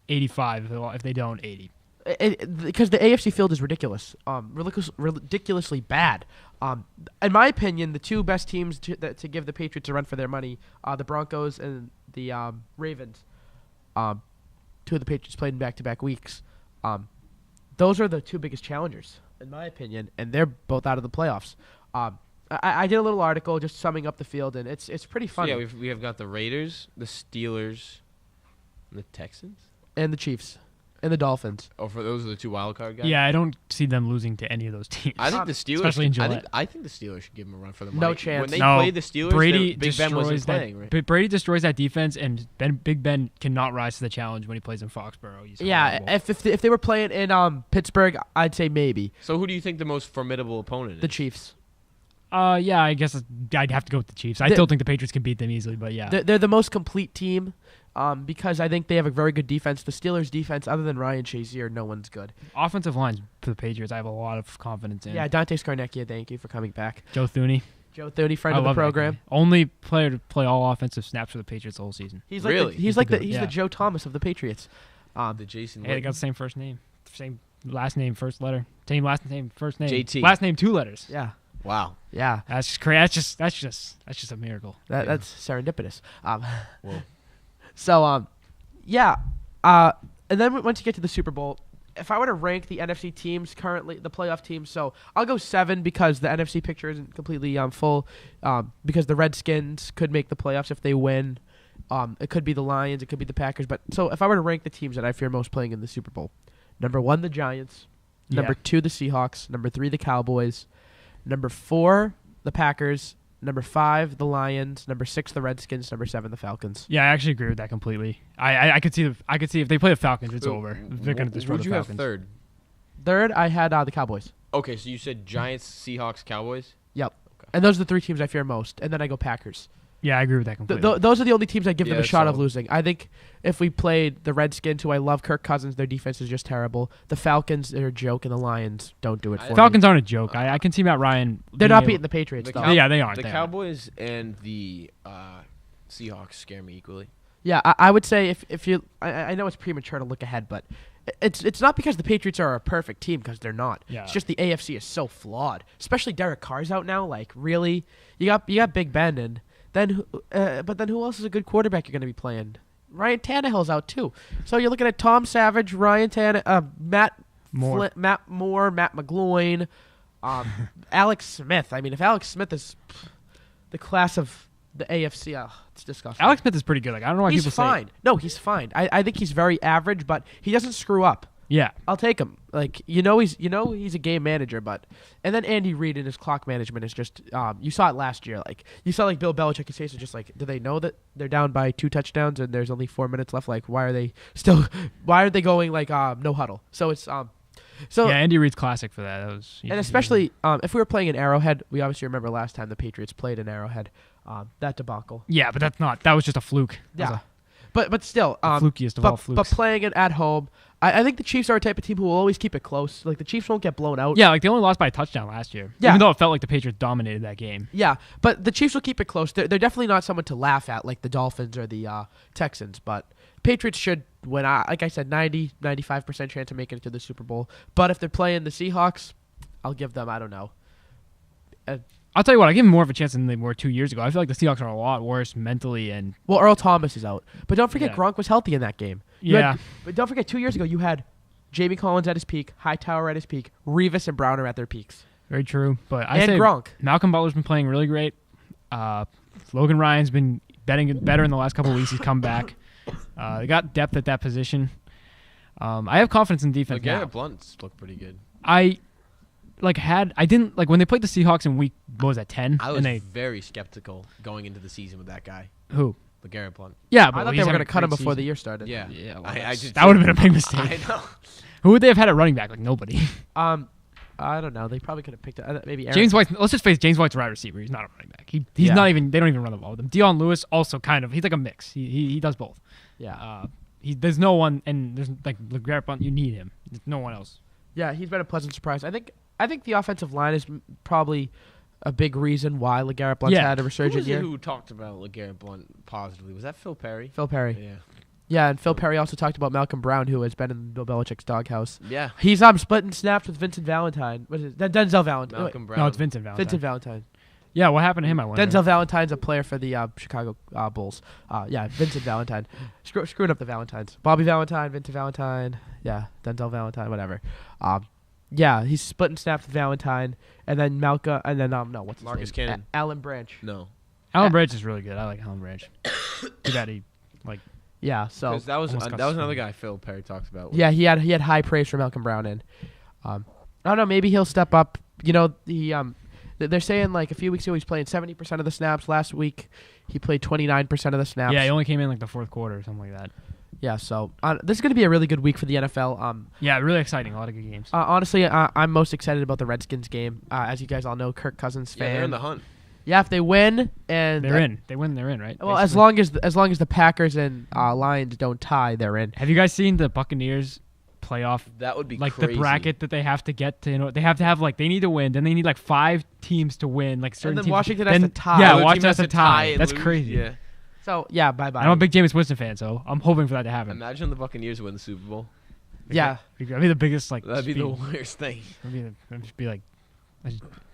85. If they don't, 80. Because the AFC field is ridiculous. Ridiculously bad. In my opinion, the 2 best teams to give the Patriots a run for their money, the Broncos and the Ravens. 2 of the Patriots played in back-to-back weeks. Those are the 2 biggest challengers, in my opinion, and they're both out of the playoffs. I did a little article just summing up the field, and it's pretty funny. So yeah, we have got the Raiders, the Steelers, and the Texans, and the Chiefs, and the Dolphins. Oh, for those are the 2 wild card guys. Yeah, I don't see them losing to any of those teams. I think the Steelers, especially in Gillette. I think the Steelers should give them a run for the money. No chance. When they played the Steelers, Big Ben wasn't playing. Right? Brady destroys that defense, and Big Ben cannot rise to the challenge when he plays in Foxborough. He's horrible. If they were playing in Pittsburgh, I'd say maybe. So who do you think the most formidable opponent is? The Chiefs. Yeah, I guess I'd have to go with the Chiefs. I still think the Patriots can beat them easily, but yeah. They're the most complete team because I think they have a very good defense. The Steelers' defense, other than Ryan Shazier, no one's good. Offensive lines for the Patriots, I have a lot of confidence in. Yeah, Dante Scarnecchia, thank you for coming back. Joe Thuney. Joe Thuney, friend I of the love that program. guy. Only player to play all offensive snaps for the Patriots the whole season. He's Really? He's Yeah. the Joe Thomas of the Patriots. The Jason. Hey, they got the same first name, same last name, first letter, same last name, first name, JT. last name, 2 letters. Yeah, Wow. yeah. That's just crazy. That's just a miracle. That's serendipitous. Whoa. So, yeah. And then once you get to the Super Bowl, if I were to rank the NFC teams currently, the playoff teams, so I'll go 7 because the NFC picture isn't completely full. Because the Redskins could make the playoffs if they win. It could be the Lions, it could be the Packers. But so if I were to rank the teams that I fear most playing in the Super Bowl, number 1, the Giants. Number 2, the Seahawks. Number 3, the Cowboys. Number 4, the Packers. Number 5, the Lions. Number 6, the Redskins. Number 7, the Falcons. Yeah, I actually agree with that completely. I could see if they play the Falcons, it's over. They're going to destroy Who'd the you have Falcons. third? Third, I had the Cowboys. Okay, so you said Giants, Seahawks, Cowboys. Yep. Okay. And those are the 3 teams I fear most. And then I go Packers. Yeah, I agree with that completely. Those are the only teams I give them a Yeah, shot of so- losing. I think if we played the Redskins, who I love Kirk Cousins, their defense is just terrible. The Falcons, they're a joke, and the Lions don't do it for me. Falcons aren't a joke. I can see Matt Ryan. They're not beating the Patriots, though. Yeah, they aren't. The They Cowboys and the Seahawks scare me equally. Yeah, I would say if you, I know it's premature to look ahead, but it's not because the Patriots are a perfect team, because they're not. Yeah. It's just the AFC is so flawed. Especially Derek Carr's out now. Like, really, you got Big Ben, and then but then who else is a good quarterback you're going to be playing? Ryan Tannehill's out too. So you're looking at Tom Savage, Matt Moore. Matt Moore, Matt McGloin, Alex Smith. I mean, if Alex Smith is the class of the AFC, it's disgusting. Alex Smith is pretty good. Like, I don't know why He's people fine. say. No, he's fine. I think he's very average, but he doesn't screw up. Yeah. I'll take him. Like, he's a game manager, and then Andy Reid and his clock management is just you saw it last year. Like, you saw like Bill Belichick and just like, do they know that they're down by 2 touchdowns and there's only 4 minutes left? Like, why aren't they going like no huddle? So it's Yeah, Andy Reid's classic for that. and especially if we were playing in Arrowhead, we obviously remember last time the Patriots played in Arrowhead, that debacle. Yeah, but that was just a fluke. That was Yeah. But still, the flukiest of all flukes. But playing it at home, I think the Chiefs are a type of team who will always keep it close. Like, the Chiefs won't get blown out. Yeah, like they only lost by a touchdown last year. Yeah. Even though it felt like the Patriots dominated that game. Yeah, but the Chiefs will keep it close. They're definitely not someone to laugh at like the Dolphins or the Texans, but Patriots should win. Like I said, 95% chance of making it to the Super Bowl. But if they're playing the Seahawks, I'll give them, I don't know. I'll tell you what, I give them more of a chance than they were 2 years ago. I feel like the Seahawks are a lot worse mentally and Well, Earl Thomas is out. But don't forget Yeah. Gronk was healthy in that game. But don't forget 2 years ago you had Jamie Collins at his peak, Hightower at his peak, Revis and Browner at their peaks. very true. But I And say Gronk. Malcolm Butler's been playing really great. Logan Ryan's been better in the last couple of weeks. He's come back. They got depth at that position. I have confidence in defense now. Garrett Blunt's looked pretty good. I didn't like when they played the Seahawks in week, what was that, 10? I was and they very skeptical going into the season with that guy, who? LeGarrette Blunt. Yeah, I but thought he's they were having going to cut him great before the season. year started. Yeah, Yeah, well, I just that would have been a big mistake. I know. Who would they have had at running back? Like nobody. I don't know. They probably could have picked maybe Aaron. James White. Let's just face James White's a wide receiver. He's not a running back. He's Yeah. not even. They don't even run the ball with him. Deion Lewis also kind of. He's like a mix. He does both. Yeah. There's no one, and there's like LeGarrette Blunt. You need him. There's no one else. Yeah, he's been a pleasant surprise. I think the offensive line is probably a big reason why LeGarrette Blunt's had a Who resurgent was it year. who talked about LeGarrette Blunt positively? Was that Phil Perry? Phil Perry. Yeah. Yeah, and Phil Perry also talked about Malcolm Brown, who has been in Bill Belichick's doghouse. Yeah. He's splitting snaps with Vincent Valentine. What is it? Denzel Valentine. Malcolm Brown. No, it's Vincent Valentine. Vincent Valentine. Yeah, what happened to him? I wonder. Denzel Valentine's a player for the Chicago Bulls. Yeah, Vincent Valentine. Screwing up the Valentines. Bobby Valentine, Vincent Valentine. Yeah, Denzel Valentine, whatever. Yeah, he's splitting snaps with Valentine, and then Malcolm, and then what's his Marcus name? Cannon. Alan Branch. No. Alan Branch is really good. I like Alan Branch. Too bad he Yeah, so 'Cause that was almost got another screwed. guy Phil Perry talked about. yeah, he had high praise for Malcolm Brown, and I don't know, maybe he'll step up. You know, they're saying like a few weeks ago he's playing 70% of the snaps. Last week he played 29% of the snaps. Yeah, he only came in like the fourth quarter or something like that. Yeah, so this is going to be a really good week for the NFL. Yeah, really exciting. A lot of good games. Honestly, I'm most excited about the Redskins game. As you guys all know, Kirk Cousins fan. Yeah, they're in the hunt. Yeah, if they win and they're in. They win, they're in, right? Well, Basically. as long as the Packers and Lions don't tie, they're in. Have you guys seen the Buccaneers playoff? That would be like crazy. the bracket that they have to get to. You know, they have to have like they need to win. Then they need like 5 teams to win. Like certain And then teams. Washington has to tie. Yeah, Other team Washington has has to to tie tie. and That's lose. crazy. Yeah. So yeah, bye. I'm a big Jameis Winston fan, so I'm hoping for that to happen. Imagine the Buccaneers win the Super Bowl. Yeah, That'd be the biggest like. That'd be the speed. worst thing. That'd just be like.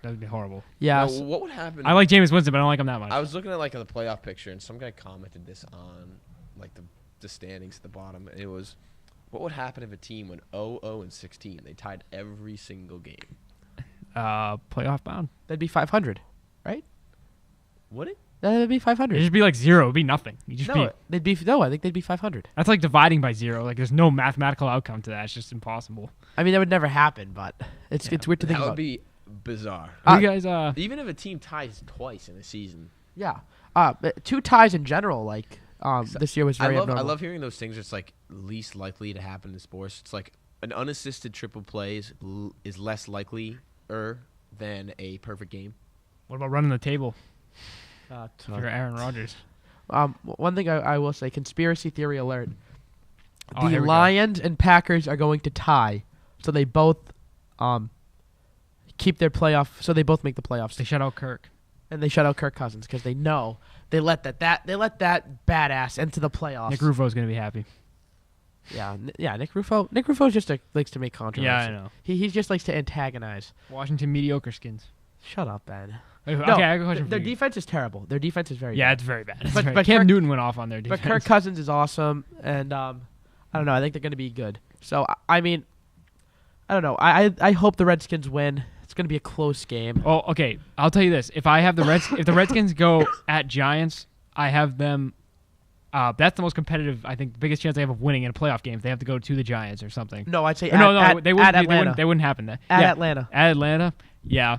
That'd be horrible. yeah. Now, what would happen? I like Jameis Winston, but I don't like him that much. I was looking at like the playoff picture, and some guy commented this on like the standings at the bottom. And it was, what would happen if a team went 0-16? They tied every single game. Playoff bound. That'd be 500, right? Would it? That'd be It'd 500. just be like 0. It'd be nothing. You just No, I think they'd be 500. That's like dividing by 0. Like there's no mathematical outcome to that. It's just impossible. I mean, that would never happen, but it's weird to think That about. would be bizarre. Who you guys? Even if a team ties twice in a season. Yeah. But 2 ties in general, like this year was very I abnormal. love hearing those things. It's like least likely to happen in sports. It's like an unassisted triple play is less likely than a perfect game. What about running the table So, for Aaron Rodgers? one thing I will say, conspiracy theory alert. Oh, The here we go. Lions and Packers are going to tie, so they both keep their playoff. So they both make the playoffs, They shut out Kirk. and they shut out Kirk Cousins because they know they let that badass into the playoffs. Nick Rufo's gonna be happy. Yeah, Nick Ruffo. Nick Ruffo just likes to make controversy. Yeah, I know. He just likes to antagonize. Washington mediocre skins. Shut up, Ben. Okay, No, I got a question their for you. defense is terrible. Their defense is very Yeah, bad. it's very bad. But Cam Kirk- Newton went off on their But defense. Kirk Cousins is awesome, and I don't know. I think they're going to be good. So I mean, I don't know. I hope the Redskins win. It's going to be a close game. Oh, okay. I'll tell you this: if I have if the Redskins go at Giants, I have them. That's the most competitive. I think the biggest chance they have of winning in a playoff game if they have to go to the Giants or something. No, I'd say Or no, they wouldn't. at Atlanta. They wouldn't happen. At Atlanta. At Atlanta, yeah.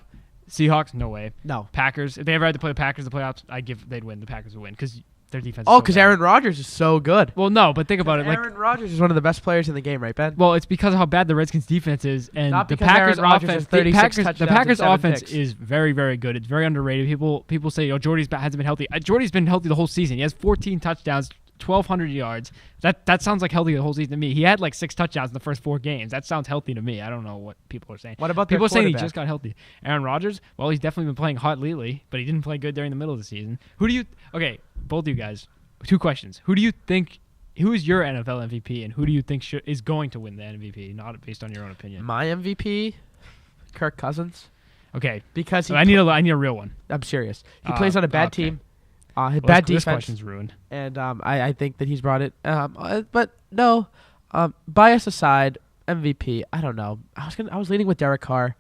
Seahawks, no way. No. Packers, if they ever had to play the Packers in the playoffs, they'd win. The Packers would win because their defense. Oh, is so because bad. Aaron Rodgers is so good. Well, no, but think about it. Like, Aaron Rodgers is one of the best players in the game, right, Ben? well, it's because of how bad the Redskins' defense is, and Not the because Packers' Aaron Rodgers offense. has 36 The touchdowns Packers' and 7 offense picks. is very, very good. It's very underrated. People say, "Oh, Jordy's hasn't been healthy." Jordy's been healthy the whole season. He has 14 touchdowns, 1,200 yards. That sounds like healthy the whole season to me. He had like 6 touchdowns in the first 4 games. That sounds healthy to me. I don't know what people are saying. What about their people saying he quarterback? just got healthy? Aaron Rodgers. Well, he's definitely been playing hot lately, but he didn't play good during the middle of the season. Okay, both of you guys. 2 questions. Who is your NFL MVP, and who do you think is going to win the MVP? Not based on your own opinion. My MVP, Kirk Cousins, Okay, because so I need a real one. I'm serious. He plays on a bad okay. team. His Well, bad this defense. question's ruined. And I think that he's brought it. But no, bias aside, MVP. I don't know. I was leaning with Derek Carr.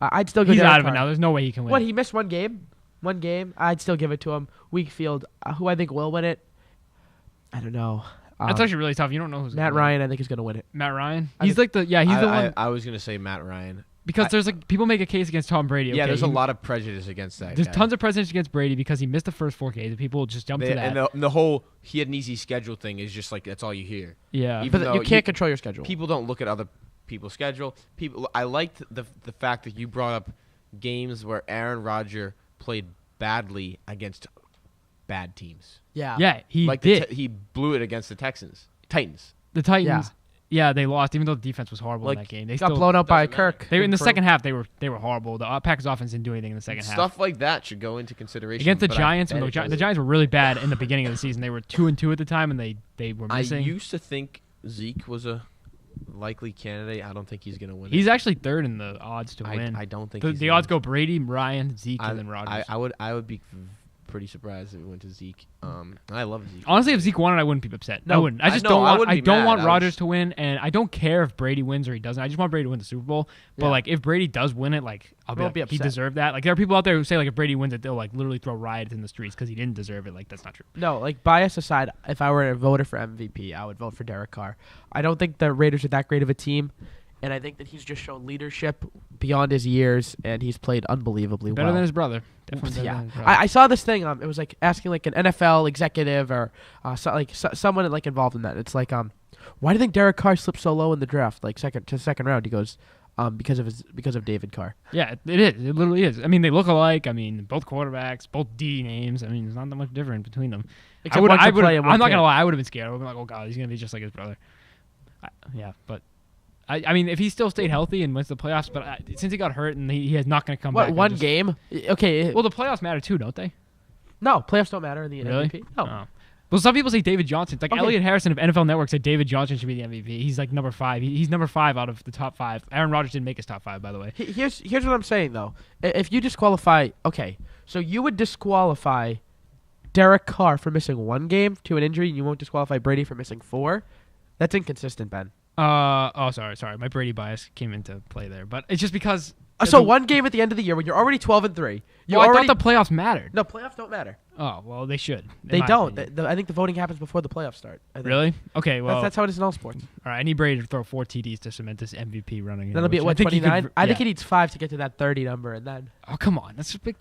I'd still go. He's Derek out of Carr. it now. There's no way he can win. What, he missed one game? I'd still give it to him. Weak field. Who I think will win it? I don't know. That's actually really tough. You don't know who's Matt gonna win. Ryan. I think is going to win it. Matt Ryan. I He's think- like the he's the one I was gonna say Matt Ryan. because there's like people make a case against Tom Brady. Yeah, okay, there's a lot of prejudice against that. There's guy. tons of precedents against Brady because he missed the first 4 games. And people just jump to that. And the whole he had an easy schedule thing is just like that's all you hear. Yeah. Even But though you can't control your schedule. People don't look at other people's schedule. I liked the fact that you brought up games where Aaron Rodgers played badly against bad teams. Yeah. Yeah, he Like did. he blew it against the Titans. The Titans. Yeah, they lost even though the defense was horrible in Like, that game. They got still blown out by doesn't matter. Kirk. They in the For- second half they were horrible. The Packers offense didn't do anything in the second half. Stuff like that should go into consideration. Against the but Giants, I when bet the Giants were really bad in the beginning of the season. They were 2-2 at the time, and they were I missing. used to think Zeke was a likely candidate. I don't think he's going to win. He's actually 3rd in the odds to win. I don't think The odds go Brady, Ryan, Zeke, and then Rodgers. I would be pretty surprised if it went to Zeke. I love Zeke. Honestly, if Zeke won it, I wouldn't be upset. I No, wouldn't. I just I don't want. wouldn't I be don't mad. want I Rodgers was- to win, and I don't care if Brady wins or he doesn't. I just want Brady to win the Super Bowl. But Yeah. like, if Brady does win it, like I'll Won't be, be like, he upset. deserved that. Like there are people out there who say like if Brady wins it, they'll like literally throw riots in the streets because he didn't deserve it. Like that's not true. No, like bias aside, if I were a voter for MVP, I would vote for Derek Carr. I don't think the Raiders are that great of a team, and I think that he's just shown leadership beyond his years, and he's played unbelievably Better well. than his brother. Definitely better Yeah, than his brother. I saw this thing. It was like asking like an NFL executive or someone like involved in that. It's like why do you think Derek Carr slipped so low in the draft, like second round? He goes, because of David Carr. Yeah, it is. It literally is. I mean, they look alike. I mean, both quarterbacks, both D names. I mean, there's not that much different between them. Except one can play and one I'm not can't. gonna lie. I would have been scared. I would have been like, oh god, he's gonna be just like his brother. But I mean, if he still stayed healthy and wins the playoffs, but since he got hurt and he is not gonna come back. What, one game? Okay. Well, the playoffs matter too, don't they? No, playoffs don't matter in the Really? MVP. No. Oh. Well, some people say David Johnson. Like Okay. Elliot Harrison of NFL Network said David Johnson should be the MVP. He's like number 5. He's number 5 out of the top 5. Aaron Rodgers didn't make his top 5, by the way. Here's what I'm saying though. If you disqualify, okay, so you would disqualify Derek Carr for missing one game to an injury, and you won't disqualify Brady for missing 4. That's inconsistent, Ben. Sorry. My Brady bias came into play there, but it's just because. So one game at the end of the year when you're already 12-3. I thought the playoffs mattered. No, playoffs don't matter. Oh well, they should. They don't. I think the voting happens before the playoffs start. I think. Really? Okay. Well, That's how it is in all sports. all right. I need Brady to throw 4 TDs to cement this MVP running. That'll be at which what, I think he could- 29? I think yeah. he needs 5 to get to that 30 number, and then Oh come on, that's complete.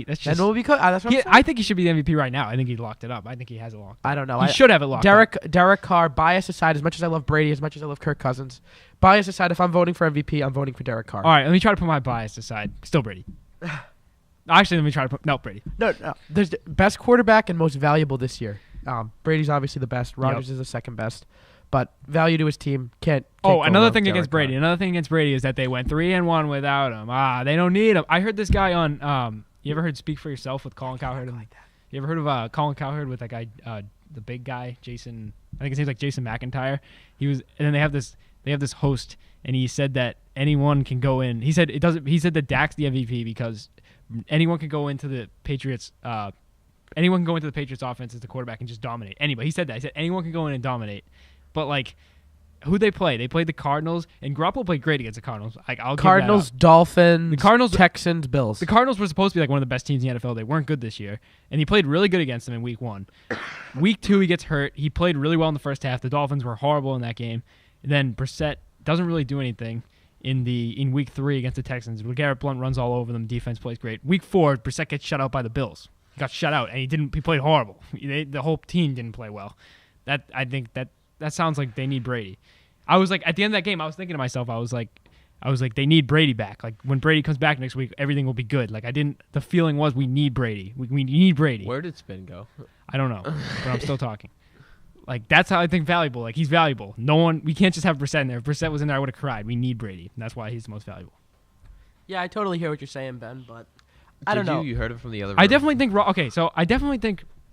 That's then just. we'll be that's what I'm saying. I think he should be the MVP right now. I think he locked it up. I think he has it locked. I don't know. He should have it locked up. Derek Carr, bias aside, as much as I love Brady, as much as I love Kirk Cousins, bias aside, if I'm voting for MVP, I'm voting for Derek Carr. All right, let me try to put my bias aside. Still Brady. Actually, let me try to put Brady. No. There's the best quarterback and most valuable this year. Brady's obviously the best. Rodgers is the second best. But value to his team can't go Another wrong thing with against Derek Brady. Another thing against Brady is that they went 3-1 without him. They don't need him. I heard this guy on. You ever heard Speak for Yourself with Colin Cowherd? Like that. You ever heard of Colin Cowherd with that guy, the big guy, Jason? I think his name's like Jason McIntyre. And then they have this host, and he said that anyone can go in. He said it doesn't. He said that Dak's the MVP because anyone can go into the Patriots. Anyone can go into the Patriots offense as the quarterback and just dominate. Anybody. He said that. He said anyone can go in and dominate. But like, who they play? They played the Cardinals, and Garoppolo played great against the Cardinals. Like, I'll Cardinals, give that up. Dolphins, The Cardinals, Texans, Bills. The Cardinals were supposed to be like one of the best teams in the NFL. They weren't good this year, and he played really good against them in Week 1. Week 2, he gets hurt. He played really well in the first half. The Dolphins were horrible in that game. And then Brissett doesn't really do anything in Week 3 against the Texans. LeGarrette Blount runs all over them. Defense plays great. Week 4, Brissett gets shut out by the Bills. He got shut out, and he played horrible. The whole team didn't play well. I think that sounds like they need Brady. I was like, at the end of that game, I was thinking to myself, I was like, they need Brady back. Like, when Brady comes back next week, everything will be good. Like, the feeling was we need Brady. We need Brady. Where did Spin go? I don't know, but I'm still talking. Like, that's how I think valuable. Like, he's valuable. We can't just have Brissett in there. If Brissett was in there, I would have cried. We need Brady. And that's why he's the most valuable. Yeah, I totally hear what you're saying, Ben, but I don't know. You heard it from the other. I definitely think.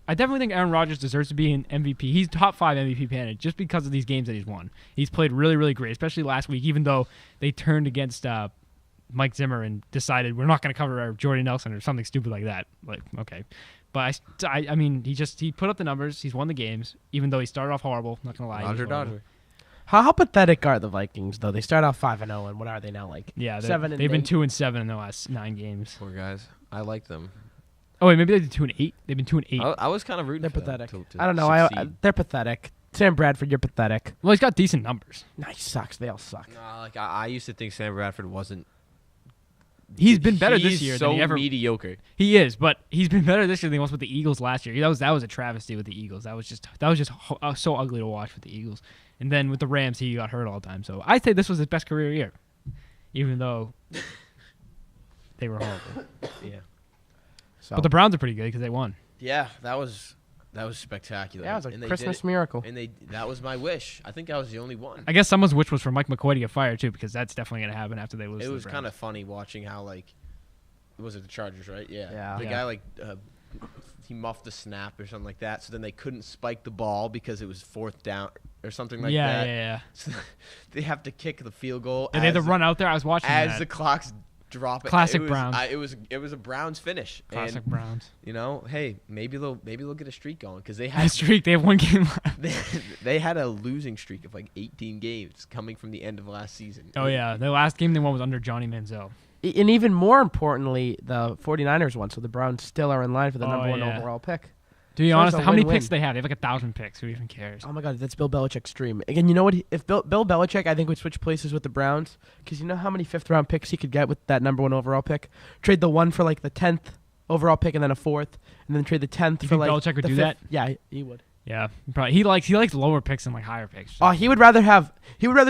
I definitely think Aaron Rodgers deserves to be an MVP. He's top 5 MVP candidate just because of these games that he's won. He's played really, really great, especially last week. Even though they turned against Mike Zimmer and decided we're not going to cover Jordy Nelson or something stupid like that. Like, okay, but I mean, he put up the numbers. He's won the games, even though he started off horrible. Not going to lie. Dodger. How pathetic are the Vikings though? They start off 5-0, and what are they now like? Yeah, 7 and they've been 8? 2-7 in the last 9 games. Poor guys. I like them. Oh wait, maybe they did 2-8. They've been 2-8. I was kind of rooting They're for them pathetic. to I don't know. succeed. They're pathetic. Sam Bradford, you're pathetic. Well, he's got decent numbers. Nah, he sucks. They all suck. Nah, like I used to think Sam Bradford wasn't. He's been better He's this year so than he ever. mediocre. He is, but he's been better this year than he was with the Eagles last year. That was a travesty with the Eagles. That was just so ugly to watch with the Eagles. And then with the Rams, he got hurt all the time. So I'd say this was his best career year, even though they were horrible. Yeah. So. But the Browns are pretty good because they won. Yeah, that was spectacular. Yeah, it was a And they Christmas did it, miracle. And that was my wish. I think I was the only one. I guess someone's wish was for Mike McCoy to get fired too, because that's definitely going to happen after they lose. It to was the kind Browns. of funny watching how was it the Chargers, right? Yeah. Yeah. The Yeah. guy he muffed the snap or something like that, so then they couldn't spike the ball because it was 4th down or something like that. Yeah. So they have to kick the field goal. And they had to run out there. I was watching as that. the clock's dropping. Classic it was, Browns. It was a Browns finish. Classic And, Browns. you know, hey, maybe they'll get a streak going because they had That streak, they have one game left. they had a losing streak of like 18 games coming from the end of last season. Oh yeah, the last game they won was under Johnny Manziel. And even more importantly, the 49ers won, so the Browns still are in line for the number 1 yeah. overall pick. To be So honest, it's a how many win-win. picks they have? They have like 1,000 picks. Who even cares? Oh my God, that's Bill Belichick's dream. Again, you know what? If Bill Belichick, I think, would switch places with the Browns, because you know how many 5th-round picks he could get with that number 1 overall pick. Trade the 1 for like the 10th overall pick, and then a 4th, and then trade the 10th You for think like Belichick would the do 5th. that? Yeah, he would. Yeah, probably. He likes lower picks than like higher picks. Oh, he would rather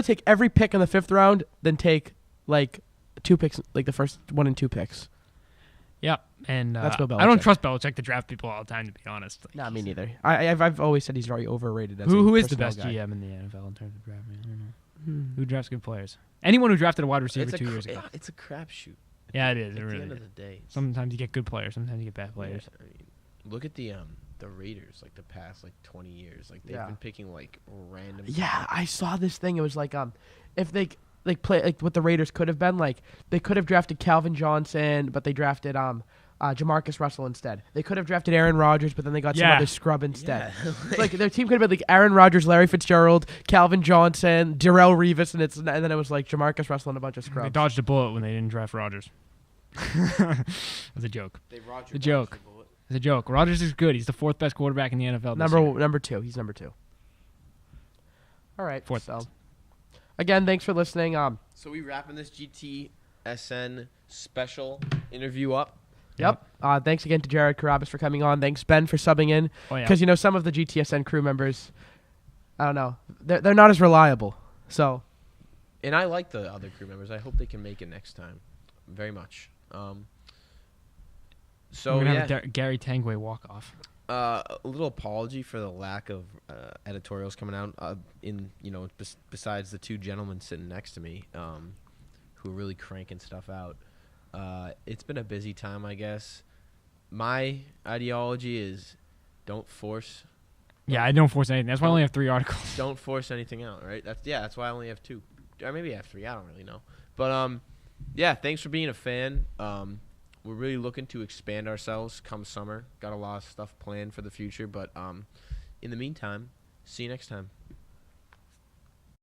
take every pick in the 5th round than take like 2 picks, like the first 1 and 2 picks. Yeah, and That's Bill I don't Belichick. trust Belichick to draft people all the time. To be honest, like, Nah, me neither. I've always said he's very overrated. As who a is the personnel best guy. GM in the NFL in terms of drafting? I don't know. Who drafts good players? Anyone who drafted a wide receiver 2 years ago. It's a crapshoot. Yeah, it is. It At the really end is. of the day, Sometimes you get good players. Sometimes you get bad players. I mean, look at the Raiders, like the past like 20 years, like they've Yeah. been picking like random. Yeah, I saw this thing. It was like if they like play like what the Raiders could have been like, they could have drafted Calvin Johnson, but they drafted Jamarcus Russell instead. They could have drafted Aaron Rodgers, but then they got some Yeah. other scrub instead. Yeah. Like their team could have been like Aaron Rodgers, Larry Fitzgerald, Calvin Johnson, Darrell Revis, and then it was like Jamarcus Russell and a bunch of They scrubs. dodged a bullet when they didn't draft Rodgers. That's a joke. It's a joke. It's a joke. Rodgers is good. He's the 4th best quarterback in the NFL. This year. Number 2. He's number 2. All right. 4th So best. again, thanks for listening. So we wrapping this GTSN special interview up. Yep. Thanks again to Jared Carrabis for coming on. Thanks, Ben, for subbing in. Oh, yeah. Because, some of the GTSN crew members, I don't know, they're not as reliable. So, And I like the other crew members. I hope they can make it next time, very much. So We're gonna yeah, have a Gary Tanguay walk off. a little apology for the lack of editorials coming out. Besides the 2 gentlemen sitting next to me, who are really cranking stuff out. It's been a busy time, I guess. My ideology is don't force. Yeah, I don't force anything. That's why I only have 3 articles. Don't force anything out, right? That's why I only have 2. Or maybe I have 3. I don't really know. But yeah, thanks for being a fan. We're really looking to expand ourselves come summer. Got a lot of stuff planned for the future, but in the meantime, see you next time.